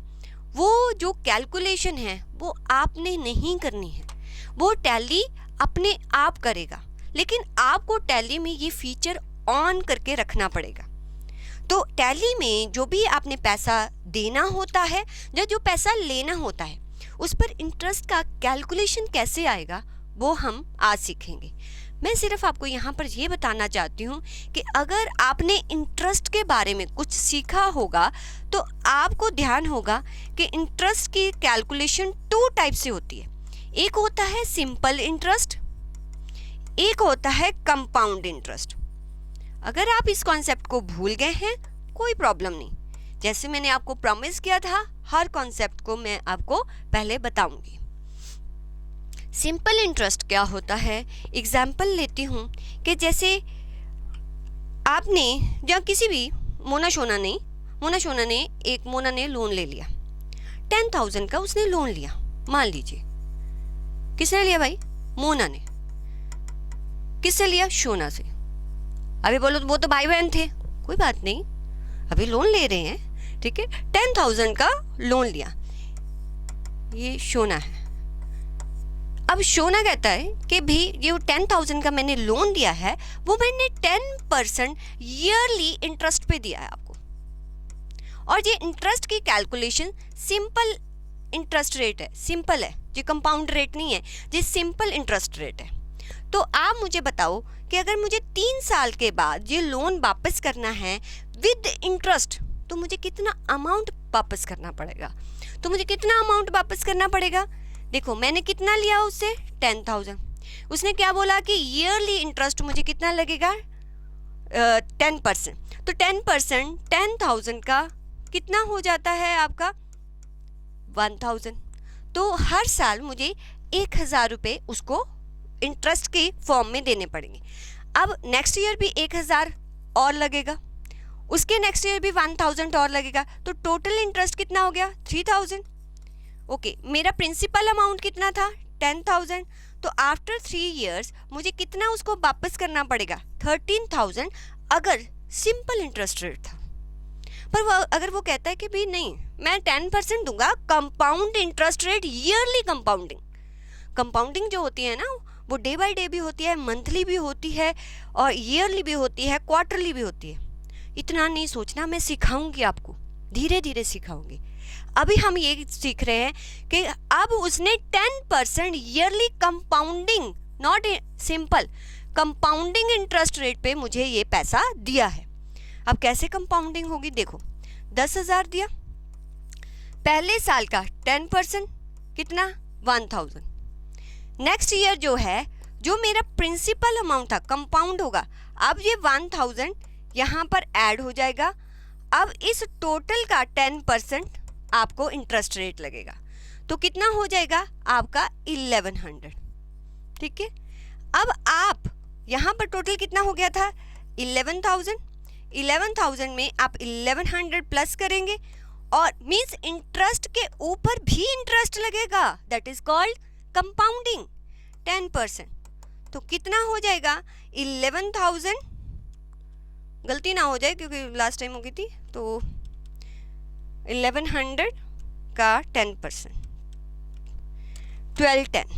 वो जो कैलकुलेशन है वो आपने नहीं करनी है, वो टैली अपने आप करेगा। लेकिन आपको टैली में ये फीचर ऑन करके रखना पड़ेगा। तो टैली में जो भी आपने पैसा देना होता है या जो पैसा लेना होता है उस पर इंटरेस्ट का कैलकुलेशन कैसे आएगा वो हम आज सीखेंगे। मैं सिर्फ आपको यहाँ पर ये बताना चाहती हूँ कि अगर आपने इंटरेस्ट के बारे में कुछ सीखा होगा तो आपको ध्यान होगा कि इंटरेस्ट की कैलकुलेशन 2 टाइप से होती है। एक होता है सिंपल इंटरेस्ट, एक होता है कंपाउंड इंटरेस्ट। अगर आप इस कॉन्सेप्ट को भूल गए हैं कोई प्रॉब्लम नहीं, जैसे मैंने आपको प्रॉमिस किया था हर कॉन्सेप्ट को मैं आपको पहले बताऊंगी। सिंपल इंटरेस्ट क्या होता है? एग्जाम्पल लेती हूँ कि जैसे आपने या किसी भी मोना शोना ने लोन ले लिया, 10,000 का उसने लोन लिया। मान लीजिए किसने लिया भाई? मोना ने। किससे लिया? शोना से। अभी बोलो वो तो भाई बहन थे, कोई बात नहीं, अभी लोन ले रहे हैं, ठीक है। 10,000 का लोन लिया, ये शोना है। अब शोना कहता है कि भी ये 10,000 का मैंने लोन दिया है वो मैंने 10% ईयरली इंटरेस्ट पे दिया है आपको, और ये इंटरेस्ट की कैलकुलेशन सिंपल इंटरेस्ट रेट है, सिंपल है, ये कंपाउंड रेट नहीं है, ये सिंपल इंटरेस्ट रेट है। तो आप मुझे बताओ कि अगर मुझे 3 साल के बाद ये लोन वापस करना है विद इंटरेस्ट तो मुझे कितना अमाउंट वापस करना पड़ेगा? तो मुझे कितना अमाउंट वापस करना पड़ेगा? देखो मैंने कितना लिया उससे? 10,000। उसने क्या बोला कि ईयरली इंटरेस्ट मुझे कितना लगेगा? 10%। तो 10% 10,000 का कितना हो जाता है आपका? 1,000। तो हर साल मुझे 1,000 रुपये उसको इंटरेस्ट के फॉर्म में देने पड़ेंगे। अब नेक्स्ट ईयर भी 1,000 और लगेगा, उसके नेक्स्ट ईयर भी 1,000 और लगेगा, तो टोटल इंटरेस्ट कितना हो गया? 3,000। ओके, मेरा प्रिंसिपल अमाउंट कितना था? 10,000। तो आफ्टर 3 इयर्स मुझे कितना उसको वापस करना पड़ेगा? 13,000 अगर सिंपल इंटरेस्ट रेट था। पर अगर वो कहता है कि भी नहीं मैं 10% दूंगा, compound interest rate, yearly compounding जो होती है ना वो डे बाय डे भी होती है, मंथली भी होती है, और ईयरली भी होती है, क्वार्टरली भी होती है। इतना नहीं सोचना, मैं सिखाऊंगी आपको, धीरे धीरे सिखाऊंगी। अभी हम ये सीख रहे हैं कि अब उसने 10% yearly compounding, not simple, compounding interest rate पे मुझे ये पैसा दिया है। अब कैसे कंपाउंडिंग होगी? देखो 10,000 दिया, पहले साल का 10% कितना? 1,000। नेक्स्ट ईयर जो है, जो मेरा प्रिंसिपल अमाउंट था कंपाउंड होगा। अब ये 1,000 यहाँ पर ऐड हो जाएगा। अब इस टोटल का 10% आपको इंटरेस्ट रेट लगेगा, तो कितना हो जाएगा आपका? 1,100। ठीक है। अब आप यहाँ पर टोटल कितना हो गया था? 11,000। 11,000 में आप 1,100 प्लस करेंगे और मीन्स इंटरेस्ट के ऊपर भी इंटरेस्ट लगेगा, दैट इज कॉल्ड कंपाउंडिंग 10%। तो कितना हो जाएगा? 11,000, गलती ना हो जाए क्योंकि लास्ट टाइम हो गई थी, तो 1,100 का 10%, 1210।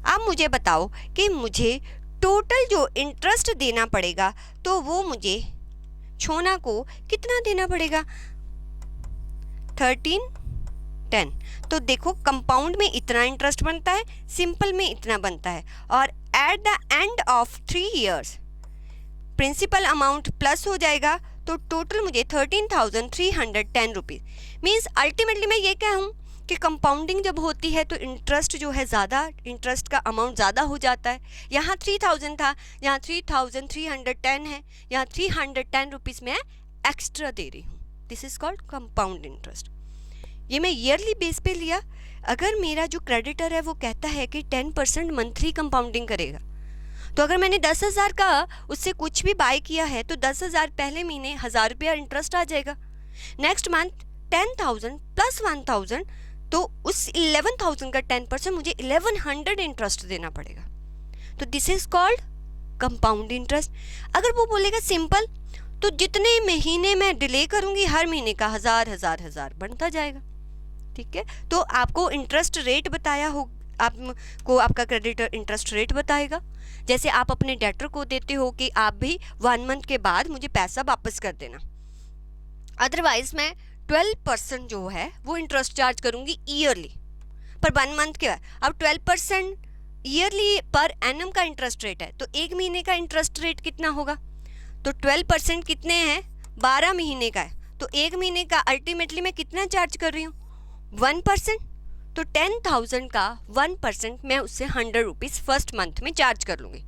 अब मुझे बताओ कि मुझे टोटल जो इंटरेस्ट देना पड़ेगा तो वो मुझे छोना को कितना देना पड़ेगा, 1310। तो देखो कंपाउंड में इतना इंटरेस्ट बनता है, सिंपल में इतना बनता है, और at the end of 3 years principal amount plus हो जाएगा तो टोटल मुझे 13,310 रुपीज़। मीन्स अल्टीमेटली मैं ये कहूँ कि कंपाउंडिंग जब होती है तो इंटरेस्ट जो है ज़्यादा, इंटरेस्ट का अमाउंट ज़्यादा हो जाता है। यहाँ 3000 था, यहाँ 3310 है, यहाँ 310 रुपीज़ मैं एक्स्ट्रा दे रही हूँ। This is called compound interest. ये मैं ईयरली बेस पे लिया। अगर मेरा जो क्रेडिटर है वो कहता है कि 10% मंथली कंपाउंडिंग करेगा, तो अगर मैंने 10,000 का उससे कुछ भी बाय किया है तो 10,000 पहले महीने 1,000 रुपया इंटरेस्ट आ जाएगा। नेक्स्ट मंथ 10,000 प्लस 1,000, तो उस 11,000 का 10% मुझे 1100 इंटरेस्ट देना पड़ेगा। तो this is called compound interest. अगर वो बोलेगा सिंपल, तो जितने महीने मैं डिले करूंगी हर महीने का 1,000 बढ़ता जाएगा। ठीक है, तो आपको इंटरेस्ट रेट बताया हो, आपको आपका क्रेडिटर इंटरेस्ट रेट बताएगा। जैसे आप अपने डेटर को देते हो कि आप भी 1 मंथ के बाद मुझे पैसा वापस कर देना, अदरवाइज मैं 12% जो है वो इंटरेस्ट चार्ज करूंगी ईयरली पर 1 मंथ के बाद। अब 12% ईयरली पर एनम का इंटरेस्ट रेट है, तो 1 महीने का इंटरेस्ट रेट कितना होगा, तो 12% कितने हैं, 12 महीने का है, तो 1 महीने का अल्टीमेटली मैं कितना चार्ज कर रही हूँ, 1%। तो 10,000 का 1% मैं उससे 100 रुपीज़ फर्स्ट मंथ में चार्ज कर लूँगी।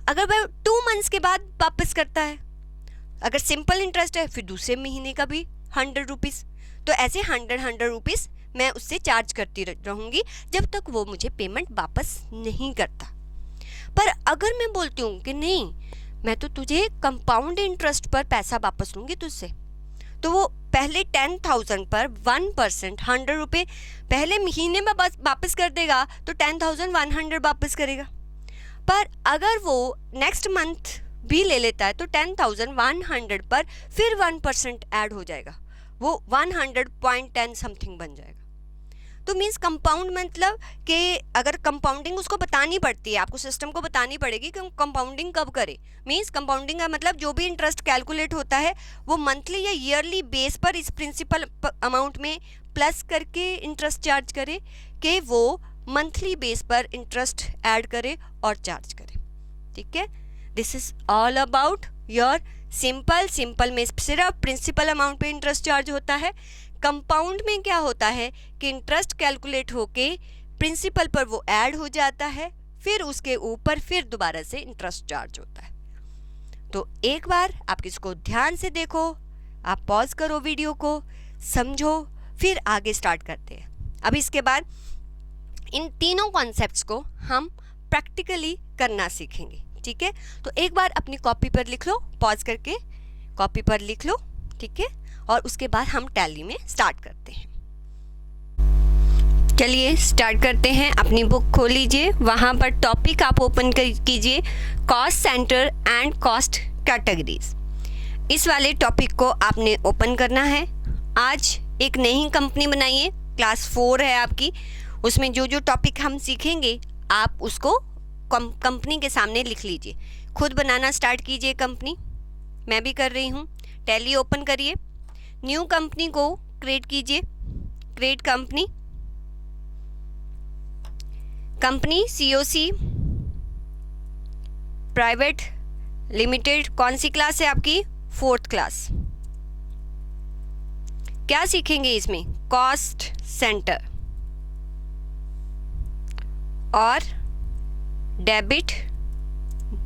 अगर वह 2 मंथ्स के बाद वापस करता है, अगर सिंपल इंटरेस्ट है, फिर दूसरे महीने का भी 100 रुपीज़, तो ऐसे 100 रुपीज़ मैं उससे चार्ज करती रहूँगी जब तक वो मुझे पेमेंट वापस नहीं करता। पर अगर मैं बोलती हूँ कि नहीं, मैं तो तुझे कंपाउंड इंटरेस्ट पर पैसा वापस लूँगी तुझसे, तो वो पहले 10,000 पर 1% 100 रुपये पहले महीने में बस वापस कर देगा, तो 10,100 वापस करेगा। पर अगर वो नेक्स्ट मंथ भी ले लेता है तो 10,100 पर फिर 1% ऐड हो जाएगा, वो 100.10 समथिंग बन जाएगा। तो मीन्स कंपाउंड मतलब कि अगर कंपाउंडिंग उसको बतानी पड़ती है, आपको सिस्टम को बतानी पड़ेगी कि कंपाउंडिंग कब करे। मीन्स कंपाउंडिंग का मतलब जो भी इंटरेस्ट कैलकुलेट होता है वो मंथली या ईयरली बेस पर इस प्रिंसिपल अमाउंट में प्लस करके इंटरेस्ट चार्ज करे, कि वो मंथली बेस पर इंटरेस्ट ऐड करे और चार्ज करे। ठीक है, this is all about your simple में सिर्फ प्रिंसिपल अमाउंट पे इंटरेस्ट चार्ज होता है। कंपाउंड में क्या होता है कि इंटरेस्ट कैलकुलेट होके प्रिंसिपल पर वो ऐड हो जाता है, फिर उसके ऊपर फिर दोबारा से इंटरेस्ट चार्ज होता है। तो एक बार आप इसको ध्यान से देखो, आप पॉज करो वीडियो को, समझो, फिर आगे स्टार्ट करते हैं। अब इसके बाद इन तीनों कॉन्सेप्ट्स को हम प्रैक्टिकली करना सीखेंगे। ठीक है, तो एक बार अपनी कॉपी पर लिख लो, पॉज करके कॉपी पर लिख लो। ठीक है, और उसके बाद हम टैली में स्टार्ट करते हैं। चलिए स्टार्ट करते हैं। अपनी बुक खोल लीजिए, वहाँ पर टॉपिक आप ओपन कीजिए, cost centre and cost categories. इस वाले टॉपिक को आपने ओपन करना है। आज एक नई कंपनी बनाइए, क्लास 4 है आपकी, उसमें जो जो टॉपिक हम सीखेंगे आप उसको कंपनी के सामने लिख लीजिए। खुद बनाना स्टार्ट कीजिए कंपनी, मैं भी कर रही हूँ। टैली ओपन करिए, न्यू कंपनी को क्रिएट कीजिए, create company, company COC private limited. कौन सी क्लास है आपकी, 4th क्लास। क्या सीखेंगे इसमें, कॉस्ट सेंटर और डेबिट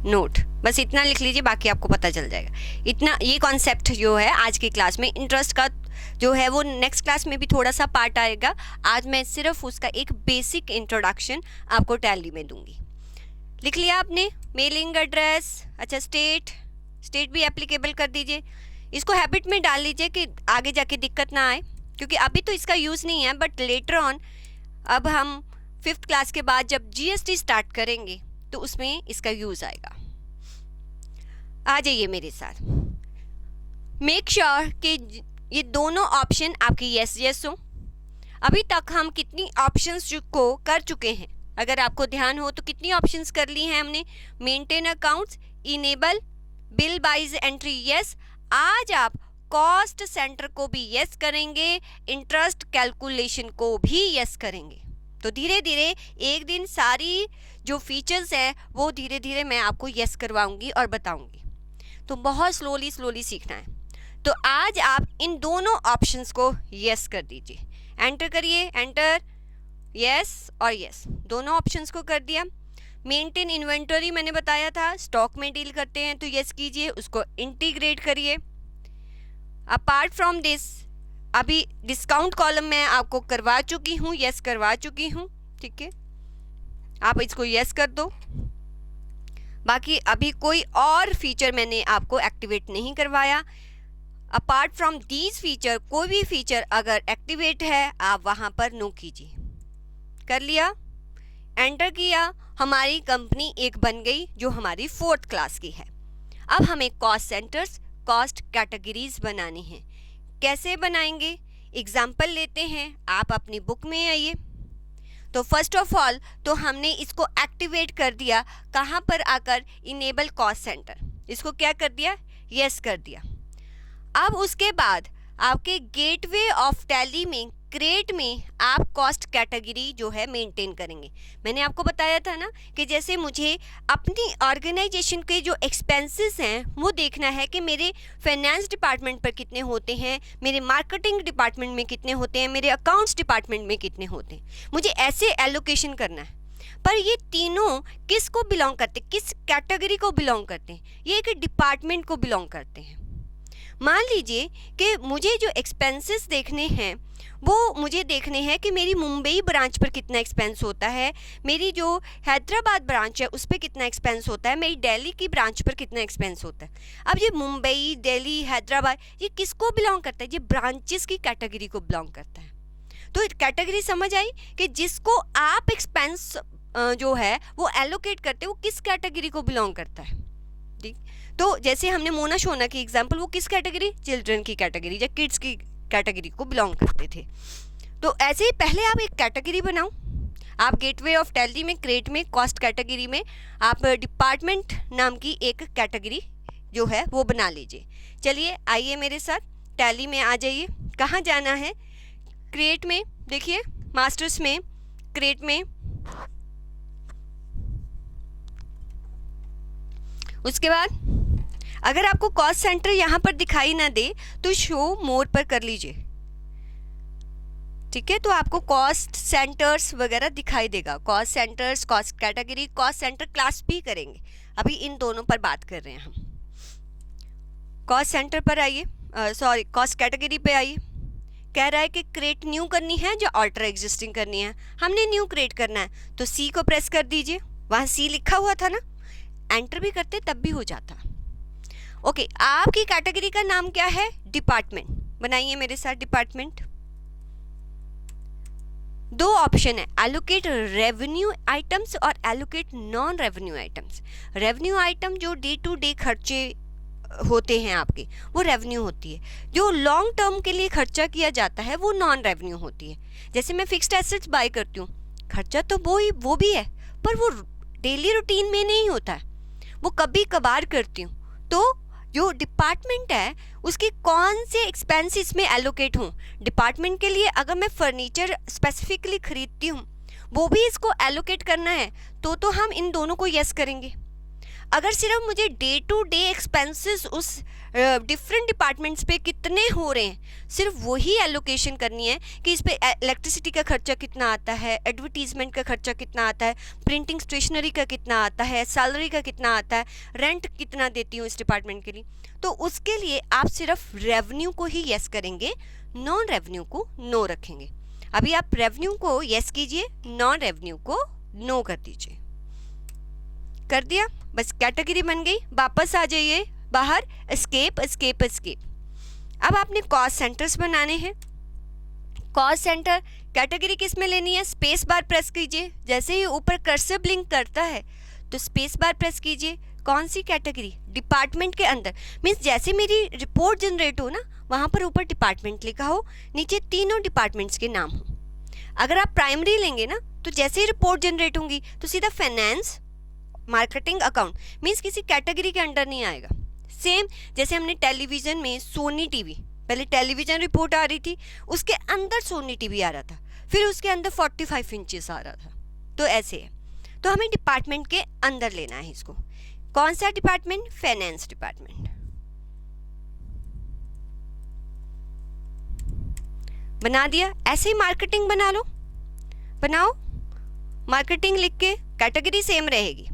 नोट, बस इतना लिख लीजिए, बाकी आपको पता चल जाएगा। इतना ये कॉन्सेप्ट जो है आज की क्लास में, इंटरेस्ट का जो है वो नेक्स्ट क्लास में भी थोड़ा सा पार्ट आएगा। आज मैं सिर्फ उसका एक बेसिक इंट्रोडक्शन आपको टैली में दूंगी। लिख लिया आपने, मेलिंग एड्रेस, अच्छा स्टेट भी एप्लीकेबल कर दीजिए। इसको हैबिट में डाल लीजिए कि आगे जाके दिक्कत ना आए, क्योंकि अभी तो इसका यूज़ नहीं है, बट लेटर ऑन अब हम 5th क्लास के बाद जब GST स्टार्ट करेंगे तो उसमें इसका यूज़ आएगा। आ जाइए मेरे साथ। मेक श्योर कि ये दोनों ऑप्शन आपकी यस हो, अभी तक हम कितनी ऑप्शंस को कर चुके हैं, अगर आपको ध्यान हो तो कितनी ऑप्शंस कर ली हैं हमने? Maintain accounts, enable, bill wise entry, yes. आज आप कॉस्ट सेंटर को भी यस करेंगे, इंटरेस्ट कैलकुलेशन को भी यस करेंगे। तो धीरे धीरे एक दिन सारी जो फीचर्स हैं वो धीरे धीरे मैं आपको यस करवाऊंगी और बताऊंगी। तो बहुत स्लोली सीखना है। तो आज आप इन दोनों ऑप्शंस को यस कर दीजिए, एंटर करिए, एंटर, यस और यस, दोनों ऑप्शंस को कर दिया। मेंटेन इन्वेंटरी मैंने बताया था, स्टॉक में डील करते हैं तो यस कीजिए, उसको इंटीग्रेट करिए। अपार्ट फ्रॉम दिस, अभी डिस्काउंट कॉलम मैं आपको करवा चुकी हूँ, यस करवा चुकी हूँ, ठीक है, आप इसको यस कर दो। बाकी अभी कोई और फीचर मैंने आपको एक्टिवेट नहीं करवाया। अपार्ट फ्रॉम दीज फीचर, कोई भी फीचर अगर एक्टिवेट है आप वहाँ पर नो कीजिए। कर लिया, एंटर किया, हमारी कंपनी एक बन गई जो हमारी 4th क्लास की है। अब हमें कॉस्ट सेंटर्स, कॉस्ट कैटेगरीज बनानी है। कैसे बनाएंगे? एग्जाम्पल लेते हैं, आप अपनी बुक में आइए। तो फर्स्ट ऑफ ऑल तो हमने इसको एक्टिवेट कर दिया, कहाँ पर आकर? इनेबल कॉस्ट सेंटर, इसको क्या कर दिया? यस कर दिया। अब उसके बाद आपके गेटवे ऑफ टैली में, क्रिएट में आप कॉस्ट कैटेगरी जो है मेंटेन करेंगे। मैंने आपको बताया था ना कि जैसे मुझे अपनी ऑर्गेनाइजेशन के जो एक्सपेंसेस हैं वो देखना है कि मेरे फाइनेंस डिपार्टमेंट पर कितने होते हैं, मेरे मार्केटिंग डिपार्टमेंट में कितने होते हैं, मेरे अकाउंट्स डिपार्टमेंट में कितने होते हैं, मुझे ऐसे एलोकेशन करना है। पर ये तीनों किस को बिलोंग करते हैं, किस कैटेगरी को बिलोंग करते हैं? ये एक डिपार्टमेंट को बिलोंग करते हैं। मान लीजिए कि मुझे जो एक्सपेंसेस देखने हैं वो मुझे देखने हैं कि मेरी मुंबई ब्रांच पर कितना एक्सपेंस होता है, मेरी जो हैदराबाद ब्रांच है उस पर कितना एक्सपेंस होता है, मेरी दिल्ली की ब्रांच पर कितना एक्सपेंस होता है। अब ये मुंबई, दिल्ली, हैदराबाद, ये किसको बिलोंग करता है? ये ब्रांचेस की कैटेगरी को बिलोंग करता है। तो कैटेगरी समझ आई कि जिसको आप एक्सपेंस जो है वो एलोकेट करते हैं वो किस कैटेगरी को बिलोंग करता है। ठीक, तो जैसे हमने मोना शोना की एग्जांपल, वो किस कैटेगरी? चिल्ड्रन की कैटेगरी या किड्स की कैटेगरी को बिलोंग करते थे। तो ऐसे ही पहले आप एक कैटेगरी बनाओ। आप गेटवे ऑफ टैली में, क्रिएट में, कॉस्ट कैटेगरी में आप डिपार्टमेंट नाम की एक कैटेगरी जो है वो बना लीजिए। चलिए आइए मेरे साथ, टैली में आ जाइए। कहाँ जाना है? क्रिएट में, देखिए मास्टर्स में, क्रिएट में, उसके बाद अगर आपको कॉस्ट सेंटर यहाँ पर दिखाई ना दे तो शो मोर पर कर लीजिए, ठीक है, तो आपको कॉस्ट सेंटर्स वगैरह दिखाई देगा। Cost centres, cost category, cost centre class भी करेंगे, अभी इन दोनों पर बात कर रहे हैं हम। कॉस्ट सेंटर पर आइए, सॉरी कॉस्ट कैटेगरी पे आइए। कह रहा है कि क्रिएट न्यू करनी है या ऑल्टर एग्जिस्टिंग करनी है। हमने न्यू क्रिएट करना है तो सी को प्रेस कर दीजिए, वहाँ सी लिखा हुआ था ना, एंटर भी करते तब भी हो जाता। ओके, आपकी कैटेगरी का नाम क्या है? डिपार्टमेंट। बनाइए मेरे साथ डिपार्टमेंट। दो ऑप्शन है, एलोकेट रेवेन्यू आइटम्स और allocate non revenue items. Revenue item जो डे टू डे खर्चे होते हैं आपके, वो रेवेन्यू होती है। जो लॉन्ग टर्म के लिए खर्चा किया जाता है वो नॉन रेवेन्यू होती है। जैसे मैं फिक्स्ड एसेट्स बाय करती हूँ, खर्चा तो वो भी है, पर वो डेली रूटीन में नहीं होता है, वो कभी कभार करती हूँ। तो जो डिपार्टमेंट है उसके कौन से एक्सपेंसेस में एलोकेट हूँ। डिपार्टमेंट के लिए अगर मैं फर्नीचर स्पेसिफिकली खरीदती हूँ वो भी इसको एलोकेट करना है तो हम इन दोनों को यस करेंगे। अगर सिर्फ मुझे डे टू डे एक्सपेंसेस उस डिफरेंट डिपार्टमेंट्स पे कितने हो रहे हैं, सिर्फ वही एलोकेशन करनी है कि इस पे इलेक्ट्रिसिटी का खर्चा कितना आता है, एडवर्टीजमेंट का खर्चा कितना आता है, प्रिंटिंग स्टेशनरी का कितना आता है, सैलरी का कितना आता है, रेंट कितना देती हूँ इस डिपार्टमेंट के लिए। तो उसके लिए आप सिर्फ रेवेन्यू को ही यस करेंगे, नॉन रेवेन्यू को नो रखेंगे। अभी आप रेवेन्यू को यस कीजिए, नॉन रेवेन्यू को नो कर दीजिए। कर दिया, बस कैटेगरी बन गई। वापस आ जाइए बाहर, एस्केप एस्केप एस्केप। अब आपने कॉस्ट सेंटर्स बनाने हैं। कॉस्ट सेंटर कैटेगरी किस में लेनी है? स्पेस बार प्रेस कीजिए, जैसे ही ऊपर कर्सर ब्लिंक करता है तो स्पेस बार प्रेस कीजिए। कौन सी कैटेगरी? डिपार्टमेंट के अंदर। मीन्स जैसे मेरी रिपोर्ट जनरेट हो ना, वहाँ पर ऊपर डिपार्टमेंट लिखा हो, नीचे तीनों डिपार्टमेंट्स के नाम हो। अगर आप प्राइमरी लेंगे ना तो जैसे ही रिपोर्ट जनरेट होंगी तो सीधा फाइनेंस मार्केटिंग अकाउंट मीन्स किसी कैटेगरी के अंडर नहीं आएगा। सेम जैसे हमने टेलीविज़न में सोनी टीवी, पहले टेलीविज़न रिपोर्ट आ रही थी, उसके अंदर सोनी टीवी आ रहा था, फिर उसके अंदर 45 इंचेस आ रहा था। तो ऐसे है, तो हमें डिपार्टमेंट के अंदर लेना है इसको। कौन सा डिपार्टमेंट? Finance department. बना दिया। ऐसे ही मार्केटिंग बना लो, बनाओ मार्केटिंग लिख के, कैटेगरी सेम रहेगी।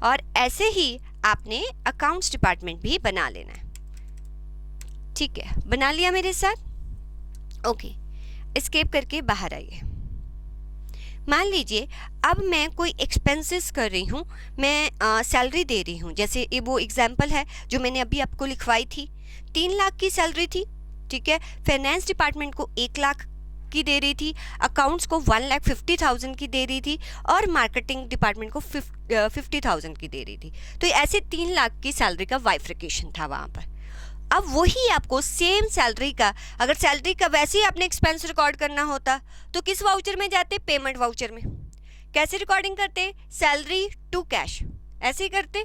और ऐसे ही आपने अकाउंट्स डिपार्टमेंट भी बना लेना है। ठीक है, बना लिया मेरे साथ? ओके, एस्केप करके बाहर आइए। मान लीजिए अब मैं कोई एक्सपेंसेस कर रही हूँ, मैं सैलरी दे रही हूँ। जैसे ये वो एग्जाम्पल है जो मैंने अभी आपको लिखवाई थी, 3 लाख की सैलरी थी। ठीक है, फाइनेंस डिपार्टमेंट को 1 लाख की दे रही थी, अकाउंट्स को 1,50,000 की दे रही थी, और मार्केटिंग डिपार्टमेंट को 50,000 की दे रही थी। तो ऐसे 3 लाख की सैलरी का वाइफ्रिकेशन था वहाँ पर। अब वही आपको सेम सैलरी का, अगर सैलरी का वैसे ही आपने एक्सपेंस रिकॉर्ड करना होता तो किस वाउचर में जाते? पेमेंट वाउचर में। कैसे रिकॉर्डिंग करते? सैलरी टू कैश, ऐसे ही करते।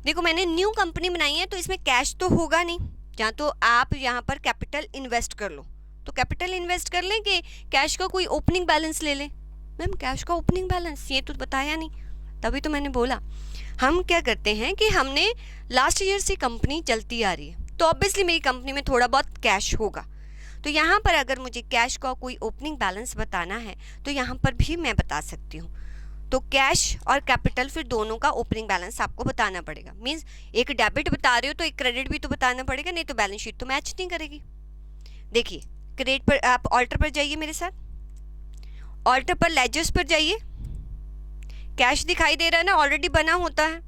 देखो मैंने न्यू कंपनी बनाई है तो इसमें कैश तो होगा नहीं, या तो आप यहाँ पर कैपिटल इन्वेस्ट कर लो, तो कैपिटल इन्वेस्ट कर लें कि कैश का कोई ओपनिंग बैलेंस ले लें। मैम कैश का ओपनिंग बैलेंस ये तो बताया नहीं, तभी तो मैंने बोला। हम क्या करते हैं कि हमने लास्ट ईयर से कंपनी चलती आ रही है, तो ऑब्वियसली मेरी कंपनी में थोड़ा बहुत कैश होगा। तो यहाँ पर अगर मुझे कैश का कोई ओपनिंग बैलेंस बताना है तो यहाँ पर भी मैं बता सकती हूँ। तो कैश और कैपिटल फिर दोनों का ओपनिंग बैलेंस आपको बताना पड़ेगा। मीन्स एक डेबिट बता रहे हो तो एक क्रेडिट भी तो बताना पड़ेगा, नहीं तो बैलेंस शीट तो मैच नहीं करेगी। देखिए क्रेडिट पर आप ऑल्टर पर जाइए मेरे साथ, ऑल्टर पर लेजर्स पर जाइए। कैश दिखाई दे रहा है ना, ऑलरेडी बना होता है।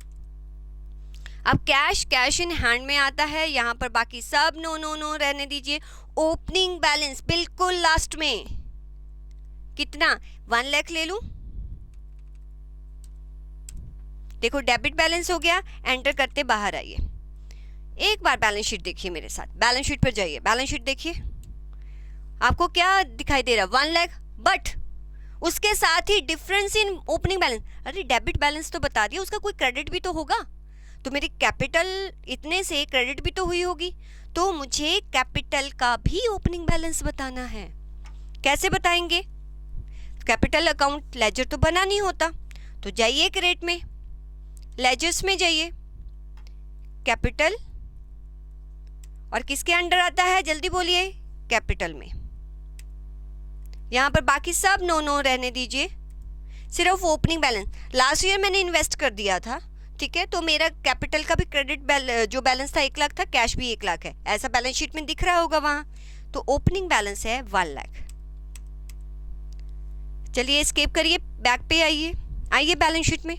अब कैश इन हैंड में आता है, यहाँ पर बाकी सब नो नो नो रहने दीजिए। ओपनिंग बैलेंस बिल्कुल लास्ट में कितना? 1 लाख ले लूं। देखो डेबिट बैलेंस हो गया, एंटर करते बाहर आइए। एक बार बैलेंस शीट देखिए मेरे साथ, बैलेंस शीट पर जाइए, बैलेंस शीट देखिए। आपको क्या दिखाई दे रहा है? 1 लाख, बट उसके साथ ही डिफरेंस इन ओपनिंग बैलेंस। अरे डेबिट बैलेंस तो बता दिया, उसका कोई क्रेडिट भी तो होगा। तो मेरी कैपिटल इतने से क्रेडिट भी तो हुई होगी, तो मुझे कैपिटल का भी ओपनिंग बैलेंस बताना है। कैसे बताएंगे? कैपिटल अकाउंट लेजर तो बना नहीं होता, तो जाइए क्रेडिट में, लेजर्स में जाइए, कैपिटल, और किसके अंडर आता है? जल्दी बोलिए, कैपिटल में। यहाँ पर बाकी सब नो नो रहने दीजिए, सिर्फ ओपनिंग बैलेंस। लास्ट ईयर मैंने इन्वेस्ट कर दिया था, ठीक है, तो मेरा कैपिटल का भी क्रेडिट जो बैलेंस था 1 लाख था, कैश भी 1 लाख है, ऐसा बैलेंस शीट में दिख रहा होगा वहाँ। तो ओपनिंग बैलेंस है 1 लाख। चलिए एस्केप करिए, बैक पे आइए, आइए बैलेंस शीट में।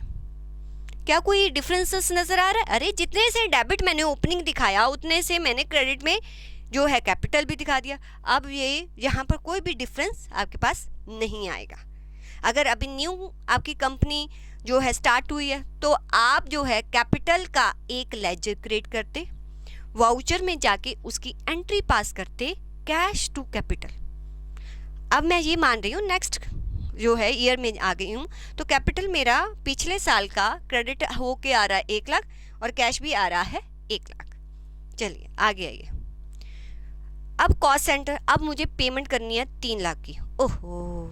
क्या कोई डिफरेंसेस नज़र आ रहा है? अरे जितने से डेबिट मैंने ओपनिंग दिखाया उतने से मैंने क्रेडिट में जो है कैपिटल भी दिखा दिया। अब ये यहाँ पर कोई भी डिफरेंस आपके पास नहीं आएगा। अगर अभी न्यू आपकी कंपनी जो है स्टार्ट हुई है तो आप जो है कैपिटल का एक लेजर क्रिएट करते, वाउचर में जाके उसकी एंट्री पास करते, कैश टू कैपिटल। अब मैं ये मान रही हूँ नेक्स्ट जो है ईयर में आ गई हूँ, तो कैपिटल मेरा पिछले साल का क्रेडिट हो के आ रहा है 1 लाख और कैश भी आ रहा है 1 लाख। चलिए आगे आइए। अब कॉस्ट सेंटर, अब मुझे पेमेंट करनी है 3 लाख की। ओहो,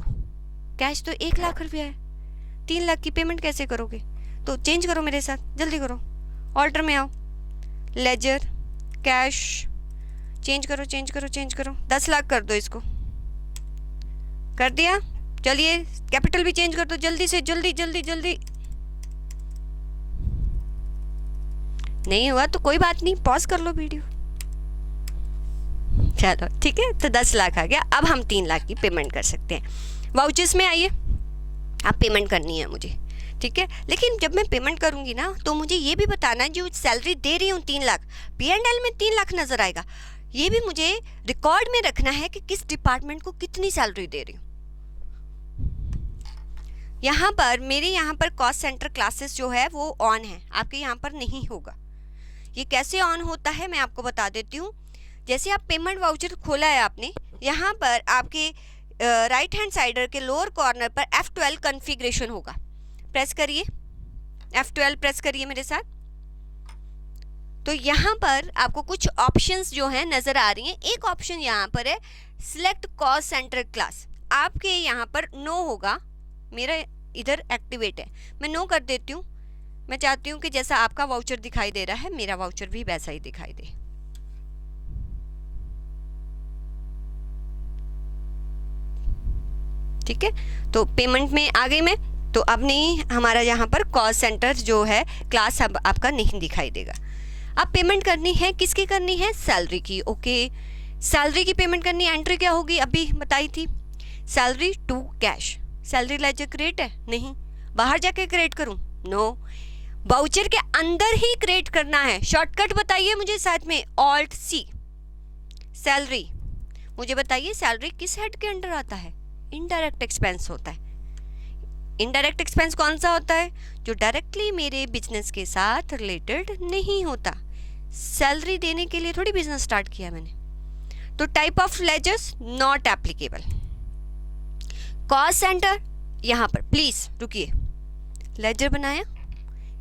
कैश तो 1 लाख रुपया है, 3 लाख की पेमेंट कैसे करोगे? तो चेंज करो मेरे साथ, जल्दी करो, ऑल्टर में आओ, लेजर, कैश, चेंज करो चेंज करो चेंज करो, 10 लाख कर दो इसको। कर दिया? चलिए कैपिटल भी चेंज कर दो जल्दी से, जल्दी जल्दी जल्दी। नहीं हुआ तो कोई बात नहीं, पॉज कर लो वीडियो। चलो ठीक है, तो 10 लाख आ गया। अब हम 3 लाख की पेमेंट कर सकते हैं। वाउचर्स में आइए, आप पेमेंट करनी है मुझे, ठीक है। लेकिन जब मैं पेमेंट करूंगी ना तो मुझे ये भी बताना है, जो सैलरी दे रही हूँ 3 लाख, P&L में 3 लाख नजर आएगा, ये भी मुझे रिकॉर्ड में रखना है कि किस डिपार्टमेंट को कितनी सैलरी दे रही हूँ। यहाँ पर मेरे यहाँ पर कॉस्ट सेंटर क्लासेस जो है वो ऑन है, आपके यहाँ पर नहीं होगा। ये कैसे ऑन होता है मैं आपको बता देती हूँ। जैसे आप पेमेंट वाउचर खोला है आपने, यहाँ पर आपके राइट हैंड साइडर के लोअर कॉर्नर पर F12 कॉन्फ़िगरेशन होगा, प्रेस करिए, F12 प्रेस करिए मेरे साथ। तो यहाँ पर आपको कुछ ऑप्शंस जो हैं नज़र आ रही हैं। एक ऑप्शन यहाँ पर है सिलेक्ट कॉस्ट सेंटर क्लास, आपके यहाँ पर नो होगा, मेरा इधर एक्टिवेट है, मैं नो कर देती हूँ। मैं चाहती हूँ कि जैसा आपका वाउचर दिखाई दे रहा है मेरा वाउचर भी वैसा ही दिखाई दे। ठीक है, तो पेमेंट में आ गई मैं, तो अब नहीं हमारा यहाँ पर कॉस्ट सेंटर जो है क्लास अब आपका नहीं दिखाई देगा। अब पेमेंट करनी है, किसकी करनी है? सैलरी की। ओके, सैलरी की पेमेंट करनी है। एंट्री क्या होगी? अभी बताई थी, salary to cash. Salary ledger create है? नहीं। बाहर जाके क्रिएट करूं? नो, वाउचर के अंदर ही क्रिएट करना है। शॉर्टकट बताइए मुझे साथ में, ऑल्ट सी। सैलरी, मुझे बताइए सैलरी किस हेड के अंडर आता है? इनडायरेक्ट एक्सपेंस होता है। इनडायरेक्ट एक्सपेंस कौन सा होता है? जो डायरेक्टली मेरे बिजनेस के साथ रिलेटेड नहीं होता। सैलरी देने के लिए थोड़ी बिजनेस स्टार्ट किया मैंने। तो type of ledgers not applicable. Cost centre, यहाँ पर प्लीज रुकिए, लेजर बनाया,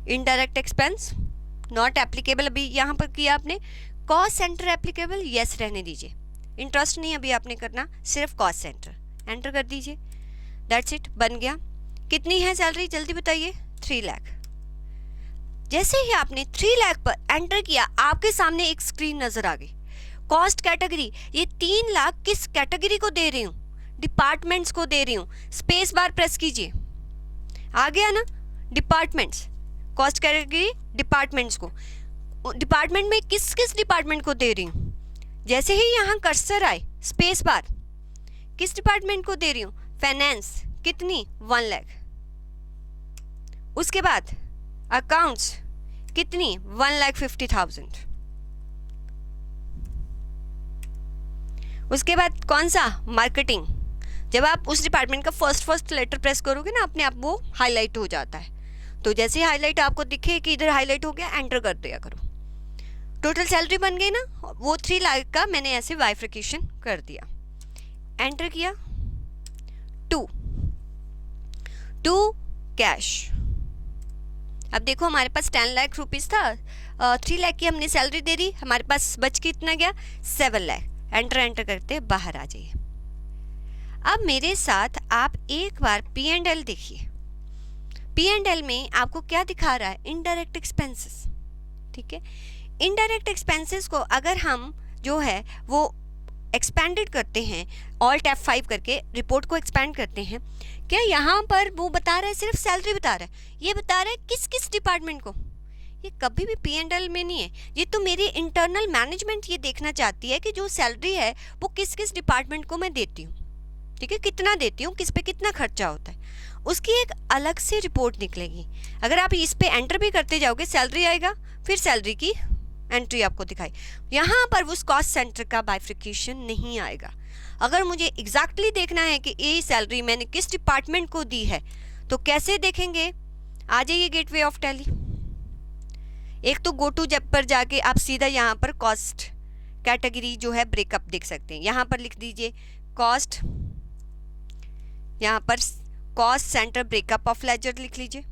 इनडायरेक्ट एक्सपेंस नॉट एप्लीकेबल अभी यहाँ पर किया आपने। कॉस्ट सेंटर एप्लीकेबल, यस रहने दीजिए, इंटरेस्ट नहीं अभी आपने करना, सिर्फ कॉस्ट सेंटर। एंटर कर दीजिए, दैट्स इट, बन गया। कितनी है सैलरी जल्दी बताइए? 3 लाख। जैसे ही आपने 3 लाख पर एंटर किया आपके सामने एक स्क्रीन नजर आ गई। कॉस्ट कैटेगरी, ये 3 लाख किस कैटेगरी को दे रही हूँ? डिपार्टमेंट्स को दे रही हूँ। स्पेस बार प्रेस कीजिए, आ गया ना डिपार्टमेंट्स, कॉस्ट कैटेगरी डिपार्टमेंट्स को। डिपार्टमेंट में किस किस डिपार्टमेंट को दे रही हूँ? जैसे ही यहाँ कर्सर आए, स्पेस बार, किस डिपार्टमेंट को दे रही हूँ? फाइनेंस, कितनी? 1 लाख। उसके बाद अकाउंट्स, कितनी? 1,50,000। उसके बाद कौन सा? मार्केटिंग। जब आप उस डिपार्टमेंट का फर्स्ट लेटर प्रेस करोगे ना, अपने आप वो हाईलाइट हो जाता है। तो जैसे हाईलाइट आपको दिखे कि इधर हाईलाइट हो गया, एंटर कर दिया करो। टोटल सैलरी बन गई ना, वो 3 लाख का मैंने ऐसे बाइफर्केशन कर दिया, एंटर किया। To cash. अब देखो हमारे पास 10 लाख रुपीस था, 3 लाख की हमने सैलरी दे दी, हमारे पास बच के इतना गया 7 लाख। एंटर करते बाहर आ जाइए। अब मेरे साथ आप एक बार P&L देखिए। P&L में आपको क्या दिखा रहा है? Indirect expenses. ठीक है, इनडायरेक्ट एक्सपेंसेस को अगर हम जो है वो एक्सपेंडेड करते हैं, ऑल्ट F5 करके रिपोर्ट को एक्सपेंड करते हैं, क्या यहाँ पर वो बता रहा है सिर्फ सैलरी बता रहा है? ये बता रहा है किस किस डिपार्टमेंट को? ये कभी भी P&L में नहीं है। ये तो मेरी इंटरनल मैनेजमेंट ये देखना चाहती है कि जो सैलरी है वो किस किस डिपार्टमेंट को मैं देती हूँ। ठीक है, कितना देती हूँ, किस पे कितना खर्चा होता है, उसकी एक अलग से रिपोर्ट निकलेगी। अगर आप इस पे एंटर भी करते जाओगे, सैलरी आएगा, फिर सैलरी की एंट्री आपको दिखाई। यहाँ पर उस कॉस्ट सेंटर का बाइफर्केशन नहीं आएगा। अगर मुझे एग्जैक्टली देखना है कि ये सैलरी मैंने किस डिपार्टमेंट को दी है, तो कैसे देखेंगे? आ जाइए गेटवे ऑफ टैली। एक तो गो टू जब पर जाके आप सीधा यहाँ पर कॉस्ट कैटेगरी जो है ब्रेकअप देख सकते हैं। यहाँ पर लिख दीजिए कॉस्ट, यहाँ पर cost centre breakup of ledger लिख लीजिए।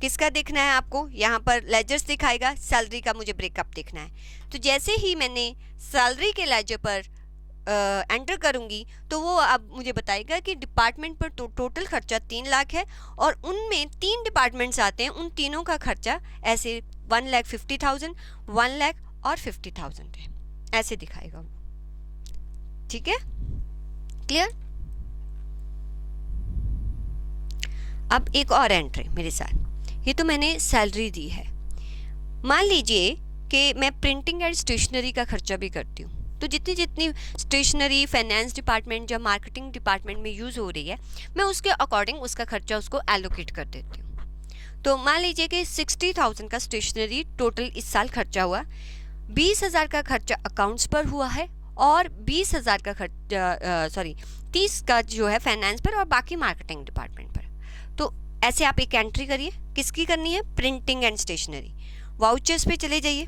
किसका देखना है आपको? यहाँ पर लेजर्स दिखाएगा, सैलरी का मुझे ब्रेकअप देखना है। तो जैसे ही मैंने सैलरी के लेजर पर एंटर करूँगी तो वो अब मुझे बताएगा कि डिपार्टमेंट पर टोटल खर्चा 3 लाख है और उनमें 3 डिपार्टमेंट्स आते हैं, उन तीनों का खर्चा ऐसे 1,50,000, 1 लाख और 50,000 है, ऐसे दिखाएगा वो। ठीक है, क्लियर? अब एक और एंट्री मेरे साथ, ये तो मैंने सैलरी दी है। मान लीजिए कि मैं प्रिंटिंग एंड स्टेशनरी का खर्चा भी करती हूँ, तो जितनी जितनी स्टेशनरी फाइनेंस डिपार्टमेंट या मार्केटिंग डिपार्टमेंट में यूज़ हो रही है, मैं उसके अकॉर्डिंग उसका खर्चा उसको एलोकेट कर देती हूँ। तो मान लीजिए कि 60,000 का स्टेशनरी टोटल इस साल खर्चा हुआ, 20,000 का खर्चा अकाउंट्स पर हुआ है और 20,000 का खर्चा 30 का जो है फाइनेंस पर और बाकी मार्केटिंग डिपार्टमेंट पर। तो ऐसे आप एक एंट्री करिए, किसकी करनी है? Printing and stationery. वाउचर्स पे चले जाइए,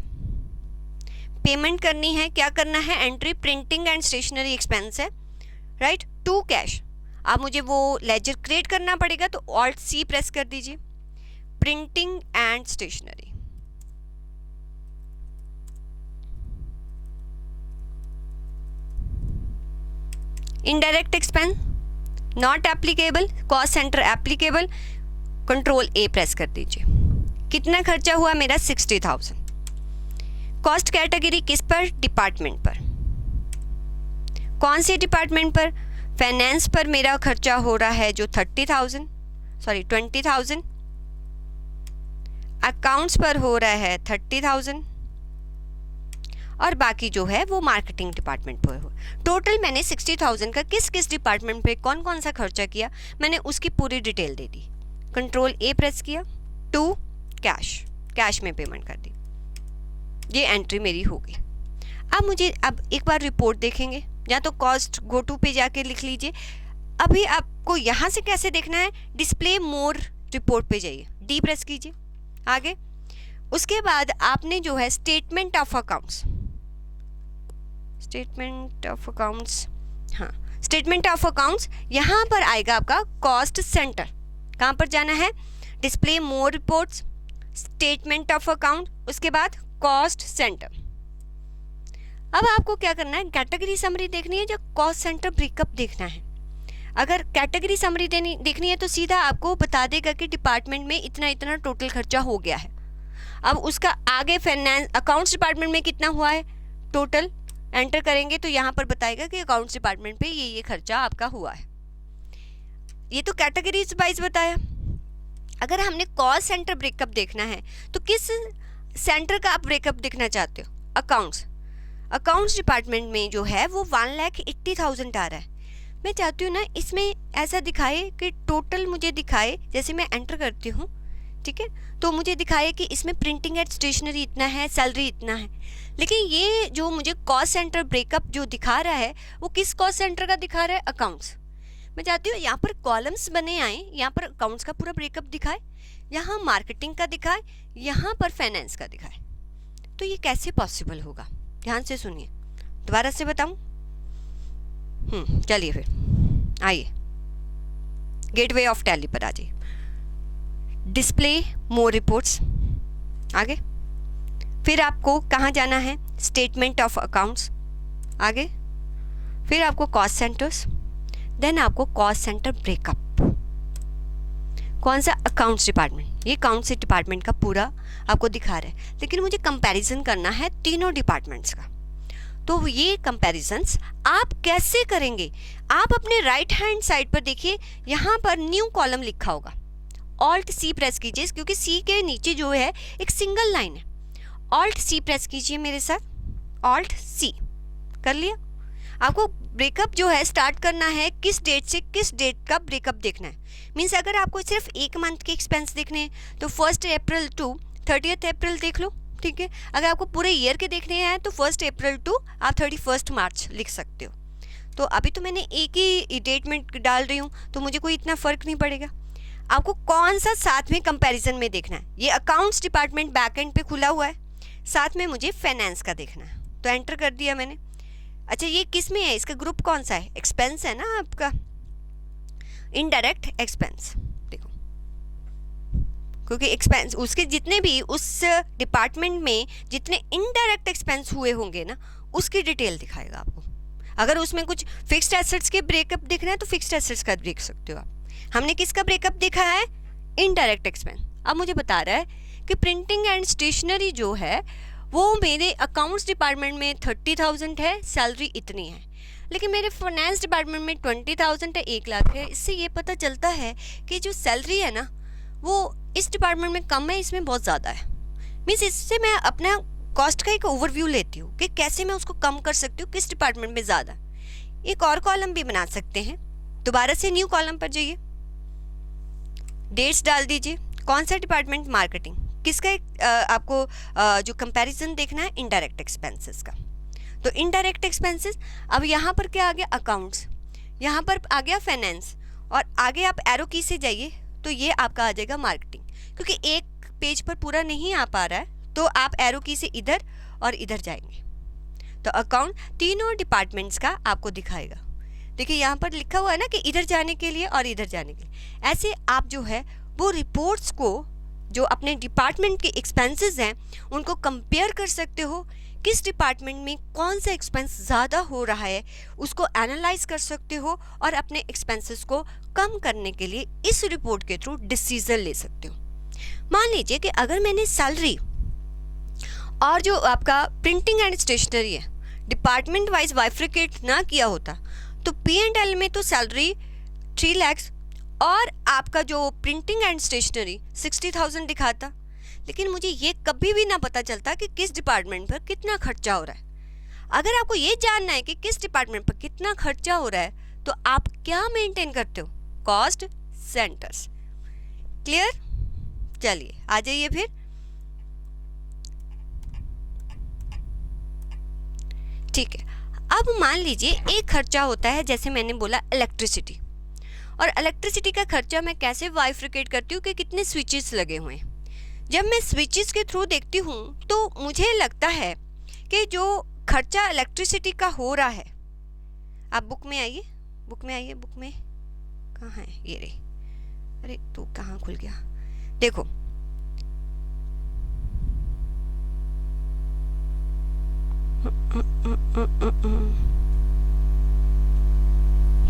पेमेंट करनी है, क्या करना है, entry printing and stationery expense है, राइट, टू कैश। अब मुझे वो लेजर क्रिएट करना पड़ेगा, तो ऑल्ट सी प्रेस कर दीजिए, printing and stationery. Indirect expense not applicable, cost centre applicable, control A press कर दीजिए। कितना खर्चा हुआ मेरा 60,000। कॉस्ट कैटेगरी किस पर, डिपार्टमेंट पर। कौन से डिपार्टमेंट पर, फाइनेंस पर मेरा खर्चा हो रहा है जो 20,000। अकाउंट्स पर हो रहा है 30,000 और बाकी जो है वो मार्केटिंग डिपार्टमेंट पर हो। टोटल मैंने 60,000 का किस किस डिपार्टमेंट पे कौन कौन सा खर्चा किया मैंने उसकी पूरी detail they the. Control A press किया, टू कैश में पेमेंट कर दी। ये एंट्री मेरी हो गई। अब एक बार रिपोर्ट देखेंगे, या तो कॉस्ट गो टू पे जाके लिख लीजिए। अभी आपको यहाँ से कैसे देखना है, डिस्प्ले मोर रिपोर्ट पे जाइए, डी प्रेस कीजिए आगे। उसके बाद आपने जो है statement of accounts, statement of accounts यहाँ पर आएगा आपका कॉस्ट सेंटर। कहाँ पर जाना है, display more reports, statement of account, उसके बाद कॉस्ट सेंटर। अब आपको क्या करना है, कैटेगरी समरी देखनी है या कॉस्ट सेंटर ब्रेकअप देखना है। अगर कैटेगरी समरी देखनी है तो सीधा आपको बता देगा कि डिपार्टमेंट में इतना इतना टोटल खर्चा हो गया है। अब उसका आगे फाइनेंस अकाउंट्स डिपार्टमेंट में कितना हुआ है टोटल एंटर करेंगे तो यहाँ पर बताएगा कि अकाउंट्स डिपार्टमेंट पे ये खर्चा आपका हुआ है। ये तो कैटेगरीज वाइज बताया। अगर हमने कॉस्ट सेंटर ब्रेकअप देखना है तो किस सेंटर का आप ब्रेकअप देखना चाहते हो, अकाउंट्स डिपार्टमेंट में जो है वो 1,80,000 आ रहा है। मैं चाहती हूँ ना इसमें ऐसा दिखाए कि टोटल मुझे दिखाए, जैसे मैं एंटर करती हूँ, ठीक है, तो मुझे दिखाए कि इसमें प्रिंटिंग एंड स्टेशनरी इतना है, सैलरी इतना है। लेकिन ये जो मुझे कॉस्ट सेंटर ब्रेकअप जो दिखा रहा है वो किस कॉस्ट सेंटर का दिखा रहा है, अकाउंट्स। मैं चाहती हूँ यहाँ पर कॉलम्स बने आए, यहाँ पर अकाउंट्स का पूरा ब्रेकअप दिखाए, यहाँ मार्केटिंग का दिखाए, यहाँ पर फाइनेंस का दिखाए। तो ये कैसे पॉसिबल होगा, ध्यान से सुनिए, दोबारा से बताऊँ। चलिए फिर आइए गेटवे ऑफ टैली पर आ जाइए, डिस्प्ले मोर रिपोर्ट्स आगे। फिर आपको कहाँ जाना है, स्टेटमेंट ऑफ अकाउंट्स आगे। फिर आपको कॉस्ट सेंटर्स, देन आपको कॉस्ट सेंटर ब्रेकअप। कौन सा, अकाउंट्स डिपार्टमेंट। ये अकाउंट्स डिपार्टमेंट का पूरा आपको दिखा रहा है, लेकिन मुझे कंपैरिजन करना है तीनों डिपार्टमेंट्स का। तो ये कंपैरिजन्स आप कैसे करेंगे, आप अपने राइट हैंड साइड पर देखिए, यहाँ पर न्यू कॉलम लिखा होगा, ऑल्ट सी प्रेस कीजिए, क्योंकि सी के नीचे जो है एक सिंगल लाइन है। ऑल्ट सी प्रेस कीजिए मेरे साथ, ऑल्ट सी कर लिया। आपको ब्रेकअप जो है स्टार्ट करना है, किस डेट से किस डेट का ब्रेकअप देखना है। मीन्स अगर आपको सिर्फ एक मंथ के एक्सपेंस देखने हैं तो 1 अप्रैल टू 30 अप्रैल देख लो, ठीक है। अगर आपको पूरे ईयर के देखने हैं तो 1 अप्रैल टू आप 31 मार्च लिख सकते हो। तो अभी तो मैंने एक ही डेट में डाल रही हूँ तो मुझे कोई इतना फ़र्क नहीं पड़ेगा। आपको कौन सा साथ में कंपैरिजन में देखना है, ये अकाउंट्स डिपार्टमेंट बैकएंड पे खुला हुआ है, साथ में मुझे फाइनेंस का देखना है, तो एंटर कर दिया मैंने। अच्छा ये किस में है, इसका ग्रुप कौन सा है, एक्सपेंस है ना आपका, इनडायरेक्ट एक्सपेंस। देखो क्योंकि एक्सपेंस उसके जितने भी उस डिपार्टमेंट में जितने इनडायरेक्ट एक्सपेंस हुए होंगे ना उसकी डिटेल दिखाएगा आपको। अगर उसमें कुछ फिक्स्ड एसेट्स के ब्रेकअप देखना है तो फिक्स्ड एसेट्स का देख सकते हो आप। हमने किसका ब्रेकअप देखा है, इनडायरेक्ट एक्सपेंस। अब मुझे बता रहा है कि प्रिंटिंग एंड स्टेशनरी जो है वो मेरे अकाउंट्स डिपार्टमेंट में 30,000 है, सैलरी इतनी है, लेकिन मेरे फाइनेंस डिपार्टमेंट में 20,000 है, 1 लाख है। इससे ये पता चलता है कि जो सैलरी है ना वो इस डिपार्टमेंट में कम है, इसमें बहुत ज़्यादा है। मीन्स इससे मैं अपना कॉस्ट का एक ओवरव्यू लेती हूँ कि कैसे मैं उसको कम कर सकती हूँ, किस डिपार्टमेंट में ज़्यादा। एक और कॉलम भी बना सकते हैं, दोबारा से न्यू कॉलम पर जाइए, डेट्स डाल दीजिए, कौन सा डिपार्टमेंट, मार्केटिंग। किसका आपको जो कंपैरिजन देखना है, इनडायरेक्ट एक्सपेंसेस का। तो इनडायरेक्ट एक्सपेंसेस, अब यहाँ पर क्या आ गया, अकाउंट्स, यहाँ पर आ गया फाइनेंस, और आगे आप एरो की से जाइए तो ये आपका आ जाएगा मार्केटिंग। क्योंकि एक पेज पर पूरा नहीं आ पा रहा है तो आप एरो की से इधर और इधर जाएंगे, तो अकाउंट तीनों डिपार्टमेंट्स का आपको दिखाएगा। देखिए यहाँ पर लिखा हुआ है ना कि इधर जाने के लिए और इधर जाने के लिए। ऐसे आप जो है वो रिपोर्ट्स को, जो अपने डिपार्टमेंट के एक्सपेंसेस हैं, उनको कंपेयर कर सकते हो। किस डिपार्टमेंट में कौन सा एक्सपेंस ज़्यादा हो रहा है उसको एनालाइज कर सकते हो और अपने एक्सपेंसेस को कम करने के लिए इस रिपोर्ट के थ्रू डिसीजन ले सकते हो। मान लीजिए कि अगर मैंने सैलरी और जो आपका प्रिंटिंग एंड स्टेशनरी है डिपार्टमेंट वाइज बाइफ्रिकेट ना किया होता तो P&L में तो सैलरी 3 लाख और आपका जो प्रिंटिंग एंड स्टेशनरी 60,000 दिखाता, लेकिन मुझे ये कभी भी ना पता चलता कि किस डिपार्टमेंट पर कितना खर्चा हो रहा है। अगर आपको ये जानना है कि किस डिपार्टमेंट पर कितना खर्चा हो रहा है तो आप क्या मेंटेन करते हो? Cost centres. क्लियर? चलिए आ जाइए फिर। ठीक है, अब मान लीजिए एक खर्चा होता है, जैसे मैंने बोला इलेक्ट्रिसिटी, और इलेक्ट्रिसिटी का खर्चा मैं कैसे बाइफ्रिकेट करती हूँ कि कितने स्विचेस लगे हुए हैं। जब मैं स्विचेस के थ्रू देखती हूँ तो मुझे लगता है कि जो खर्चा इलेक्ट्रिसिटी का हो रहा है, आप बुक में आइए, बुक में आइए, बुक में कहाँ है ये रे, अरे तो कहाँ खुल गया, देखो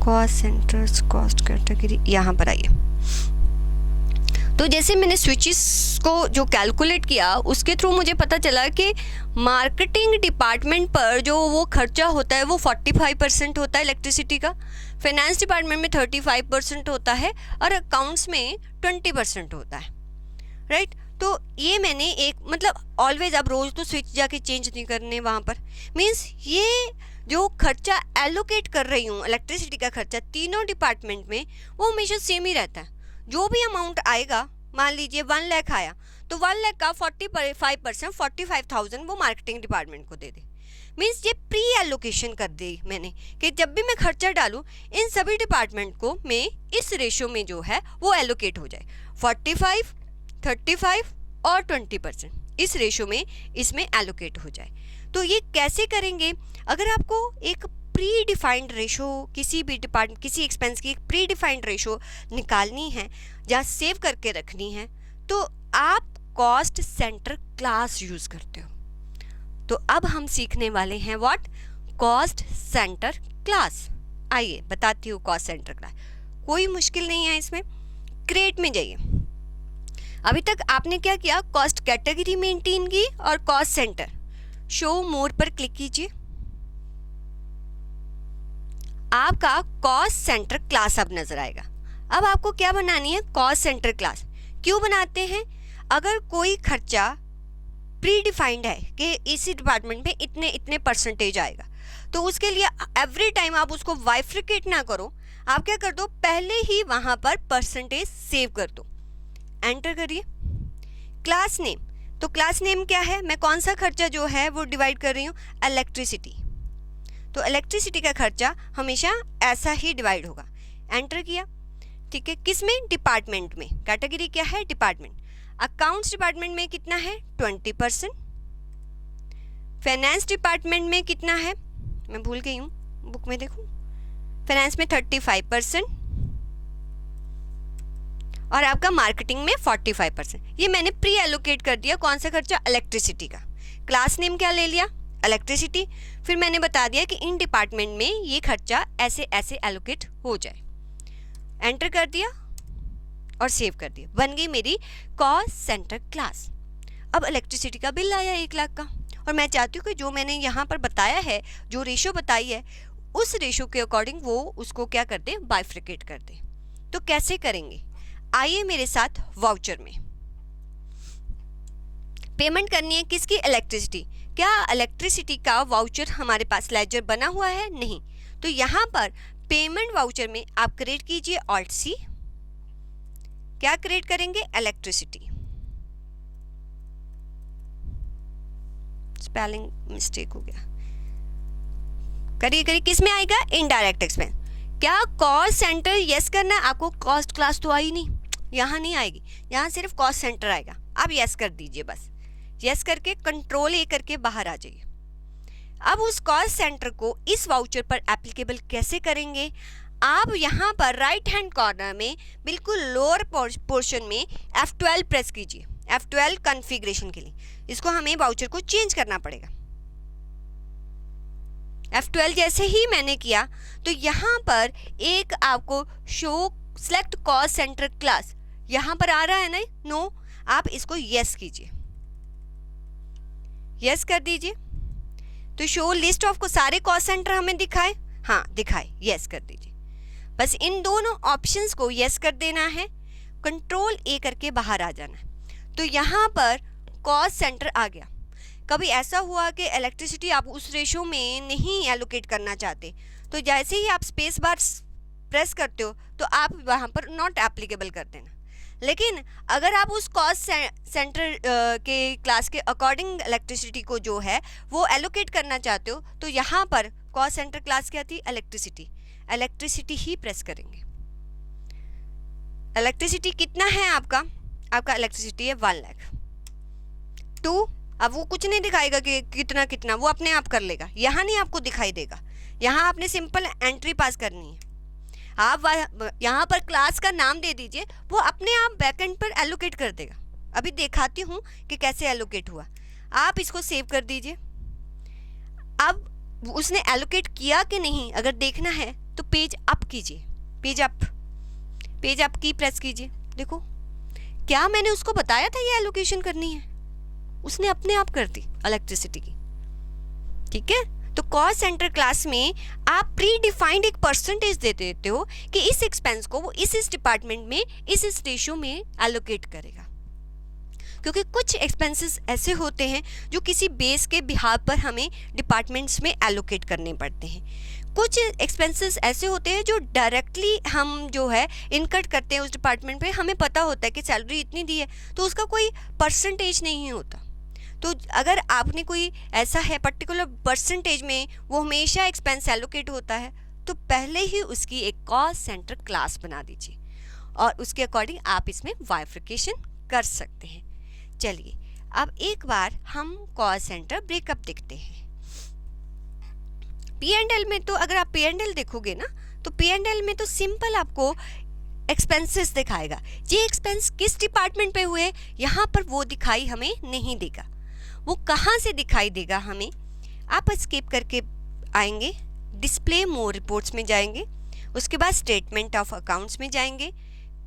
कॉस्ट सेंटर्स, कॉस्ट कैटेगरी, यहाँ पर आइए। तो जैसे मैंने स्विचेस को जो कैलकुलेट किया उसके थ्रू मुझे पता चला कि मार्केटिंग डिपार्टमेंट पर जो वो खर्चा होता है वो 45% होता है इलेक्ट्रिसिटी का, फाइनेंस डिपार्टमेंट में 35% होता है और अकाउंट्स में 20% होता है, राइट। तो ये मैंने एक मतलब ऑलवेज, अब रोज़ तो स्विच जाके चेंज नहीं करने वहाँ पर, मीन्स ये जो खर्चा एलोकेट कर रही हूँ इलेक्ट्रिसिटी का खर्चा तीनों डिपार्टमेंट में वो हमेशा सेम ही रहता है। जो भी अमाउंट आएगा, मान लीजिए 1 लाख आया तो 1 लाख का 45% 45,000 वो मार्केटिंग डिपार्टमेंट को दे दे। मीन्स ये प्री एलोकेशन कर दी मैंने कि जब भी मैं खर्चा डालूँ इन सभी डिपार्टमेंट को मैं इस रेशो में जो है वो एलोकेट हो जाए, 45, 35 और 20% इस रेशो में इसमें एलोकेट हो जाए। तो ये कैसे करेंगे? अगर आपको एक प्री डिफाइंड रेशो किसी भी डिपार्टमेंट किसी एक्सपेंस की एक प्री डिफाइंड रेशो निकालनी है या सेव करके रखनी है तो आप कॉस्ट सेंटर क्लास यूज करते हो। तो अब हम सीखने वाले हैं व्हाट? Cost centre class. आइए बताती हूँ कॉस्ट सेंटर क्लास, कोई मुश्किल नहीं है इसमें। क्रिएट में जाइए। अभी तक आपने क्या किया? कॉस्ट कैटेगरी मेंटेन की और कॉस्ट सेंटर। शो मोर पर क्लिक कीजिए, आपका कॉस्ट सेंटर क्लास अब नजर आएगा। अब आपको क्या बनानी है? Cost centre class. क्यों बनाते हैं? अगर कोई खर्चा प्री डिफाइंड है कि इसी डिपार्टमेंट में इतने इतने परसेंटेज आएगा तो उसके लिए एवरी टाइम आप उसको बाइफ्रिकेट ना करो, आप क्या कर दो, पहले ही वहां पर परसेंटेज सेव कर दो। एंटर करिए। क्लास नेम, तो क्लास नेम क्या है? मैं कौन सा खर्चा जो है वो डिवाइड कर रही हूँ? इलेक्ट्रिसिटी। तो इलेक्ट्रिसिटी का खर्चा हमेशा ऐसा ही डिवाइड होगा। एंटर किया, ठीक है। किस में? डिपार्टमेंट में। कैटेगरी क्या है? डिपार्टमेंट। अकाउंट्स डिपार्टमेंट में कितना है? 20%। फाइनेंस डिपार्टमेंट में कितना है? मैं भूल गई हूँ, बुक में देखूँ। फाइनेंस में 35% और आपका मार्केटिंग में 45%। ये मैंने प्री एलोकेट कर दिया। कौन सा खर्चा? इलेक्ट्रिसिटी का। क्लास नेम क्या ले लिया? इलेक्ट्रिसिटी। फिर मैंने बता दिया कि इन डिपार्टमेंट में ये खर्चा ऐसे ऐसे एलोकेट हो जाए। एंटर कर दिया और सेव कर दिया। बन गई मेरी कॉस्ट सेंटर क्लास। अब इलेक्ट्रिसिटी का बिल आया 1 लाख का और मैं चाहती हूँ कि जो मैंने यहाँ पर बताया है, जो रेशो बताई है, उस रेशो के अकॉर्डिंग वो उसको क्या कर दे? बाइफ्रिकेट कर दे। तो कैसे करेंगे? आइए मेरे साथ वाउचर में। पेमेंट करनी है किसकी? इलेक्ट्रिसिटी। क्या इलेक्ट्रिसिटी का वाउचर हमारे पास लेजर बना हुआ है? नहीं। तो यहाँ पर पेमेंट वाउचर में आप क्रिएट कीजिए ऑल्ट सी। क्या क्रिएट करेंगे? इलेक्ट्रिसिटी। स्पेलिंग मिस्टेक हो गया, करिए करिए। किस में आएगा? Indirect expense. क्या कॉस्ट सेंटर यस करना है आपको? कॉस्ट क्लास तो आई नहीं, यहाँ नहीं आएगी, यहाँ सिर्फ कॉस्ट सेंटर आएगा। आप यस कर दीजिए, बस यस करके कंट्रोल ए करके बाहर आ जाइए। अब उस कॉस्ट सेंटर को इस वाउचर पर एप्लीकेबल कैसे करेंगे? आप यहाँ पर राइट हैंड कॉर्नर में बिल्कुल लोअर पोर्शन में F12 प्रेस कीजिए, F12 कॉन्फ़िगरेशन के लिए। इसको हमें वाउचर को चेंज करना पड़ेगा। F12 जैसे ही मैंने किया तो यहाँ पर एक आपको show select cost centre class यहाँ पर आ रहा है ना? नो, आप इसको यस कीजिए, यस कर दीजिए। तो शो लिस्ट ऑफ को सारे कॉस्ट सेंटर हमें दिखाए, हाँ दिखाए, यस कर दीजिए। बस इन दोनों ऑप्शंस को यस कर देना है, कंट्रोल ए करके बाहर आ जाना है। तो यहाँ पर कॉस्ट सेंटर आ गया। कभी ऐसा हुआ कि इलेक्ट्रिसिटी आप उस रेशो में नहीं एलोकेट करना चाहते, तो जैसे ही आप स्पेस बार प्रेस करते हो तो आप वहाँ पर नॉट एप्लीकेबल कर देना। लेकिन अगर आप उस कॉस्ट सेंटर के क्लास के अकॉर्डिंग इलेक्ट्रिसिटी को जो है वो एलोकेट करना चाहते हो, तो यहाँ पर कॉस्ट सेंटर क्लास क्या थी? इलेक्ट्रिसिटी, इलेक्ट्रिसिटी ही प्रेस करेंगे। इलेक्ट्रिसिटी कितना है आपका? आपका इलेक्ट्रिसिटी है 1 लाख। 2, अब वो कुछ नहीं दिखाएगा कि कितना कितना, वो अपने आप कर लेगा, यहाँ नहीं आपको दिखाई देगा। यहाँ आपने सिंपल एंट्री पास करनी है। आप यहाँ पर क्लास का नाम दे दीजिए, वो अपने आप बैकएंड पर एलोकेट कर देगा। अभी दिखाती हूँ कि कैसे एलोकेट हुआ। आप इसको सेव कर दीजिए। अब उसने एलोकेट किया कि नहीं अगर देखना है तो पेज अप कीजिए, पेज अप की प्रेस कीजिए। देखो क्या मैंने उसको बताया था ये एलोकेशन करनी है, उसने अपने आप कर दी इलेक्ट्रिसिटी की। ठीक है, तो कॉस्ट सेंटर क्लास में आप प्री डिफाइंड एक परसेंटेज दे देते हो कि इस एक्सपेंस को वो इस डिपार्टमेंट में इस रेशियो में एलोकेट करेगा। क्योंकि कुछ एक्सपेंसेस ऐसे होते हैं जो किसी बेस के बिहार पर हमें डिपार्टमेंट्स में एलोकेट करने पड़ते हैं। कुछ एक्सपेंसेस ऐसे होते हैं जो डायरेक्टली हम जो है इनकट करते हैं उस डिपार्टमेंट पे, हमें पता होता है कि सैलरी इतनी दी है, तो उसका कोई परसेंटेज नहीं होता। तो अगर आपने कोई ऐसा है पर्टिकुलर परसेंटेज में वो हमेशा एक्सपेंस एलोकेट होता है, तो पहले ही उसकी एक कॉस्ट सेंटर क्लास बना दीजिए और उसके अकॉर्डिंग आप इसमें बाइफर्केशन कर सकते हैं। चलिए अब एक बार हम कॉस्ट सेंटर ब्रेकअप देखते हैं। P&L में तो अगर आप P&L देखोगे ना, तो P&L में तो सिंपल आपको एक्सपेंसेस दिखाएगा। ये एक्सपेंस किस डिपार्टमेंट पे हुए यहाँ पर वो दिखाई हमें नहीं देगा। वो कहाँ से दिखाई देगा हमें? आप स्किप करके आएंगे, डिस्प्ले मोर रिपोर्ट्स में जाएंगे, उसके बाद स्टेटमेंट ऑफ अकाउंट्स में जाएंगे,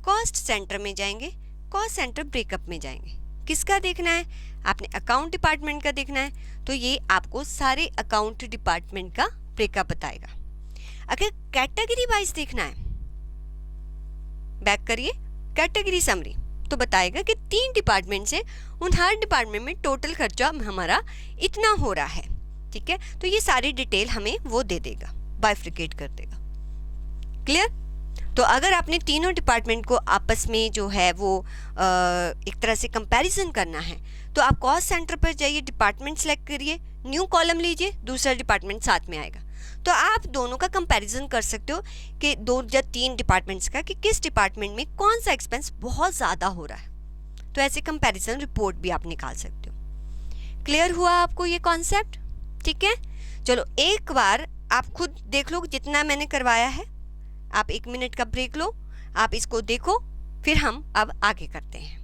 कॉस्ट सेंटर में जाएंगे, कॉस्ट सेंटर ब्रेकअप में जाएंगे। किसका देखना है? आपने अकाउंट डिपार्टमेंट का देखना है, तो ये आपको सारे अकाउंट डिपार्टमेंट का ब्रेकअप बताएगा। अगर कैटेगरी वाइज देखना है, बैक करिए, कैटेगरी समरी, तो बताएगा कि 3 डिपार्टमेंट से उन हर डिपार्टमेंट में टोटल खर्चा हमारा इतना हो रहा है। ठीक है, तो ये सारी डिटेल हमें वो दे देगा, बाइफ्रिकेट कर देगा। क्लियर? तो अगर आपने तीनों डिपार्टमेंट को आपस में जो है वो एक तरह से कंपैरिजन करना है, तो आप कॉस्ट सेंटर पर जाइए, डिपार्टमेंट सेलेक्ट करिए, न्यू कॉलम लीजिए, दूसरा डिपार्टमेंट साथ में आएगा। तो आप दोनों का कंपैरिजन कर सकते हो कि 2 या 3 डिपार्टमेंट्स का, कि किस डिपार्टमेंट में कौन सा एक्सपेंस बहुत ज़्यादा हो रहा है। तो ऐसे कंपैरिजन रिपोर्ट भी आप निकाल सकते हो। क्लियर हुआ आपको ये कॉन्सेप्ट? ठीक है, चलो एक बार आप खुद देख लो जितना मैंने करवाया है। आप 1 मिनट का ब्रेक लो, आप इसको देखो, फिर हम अब आगे करते हैं।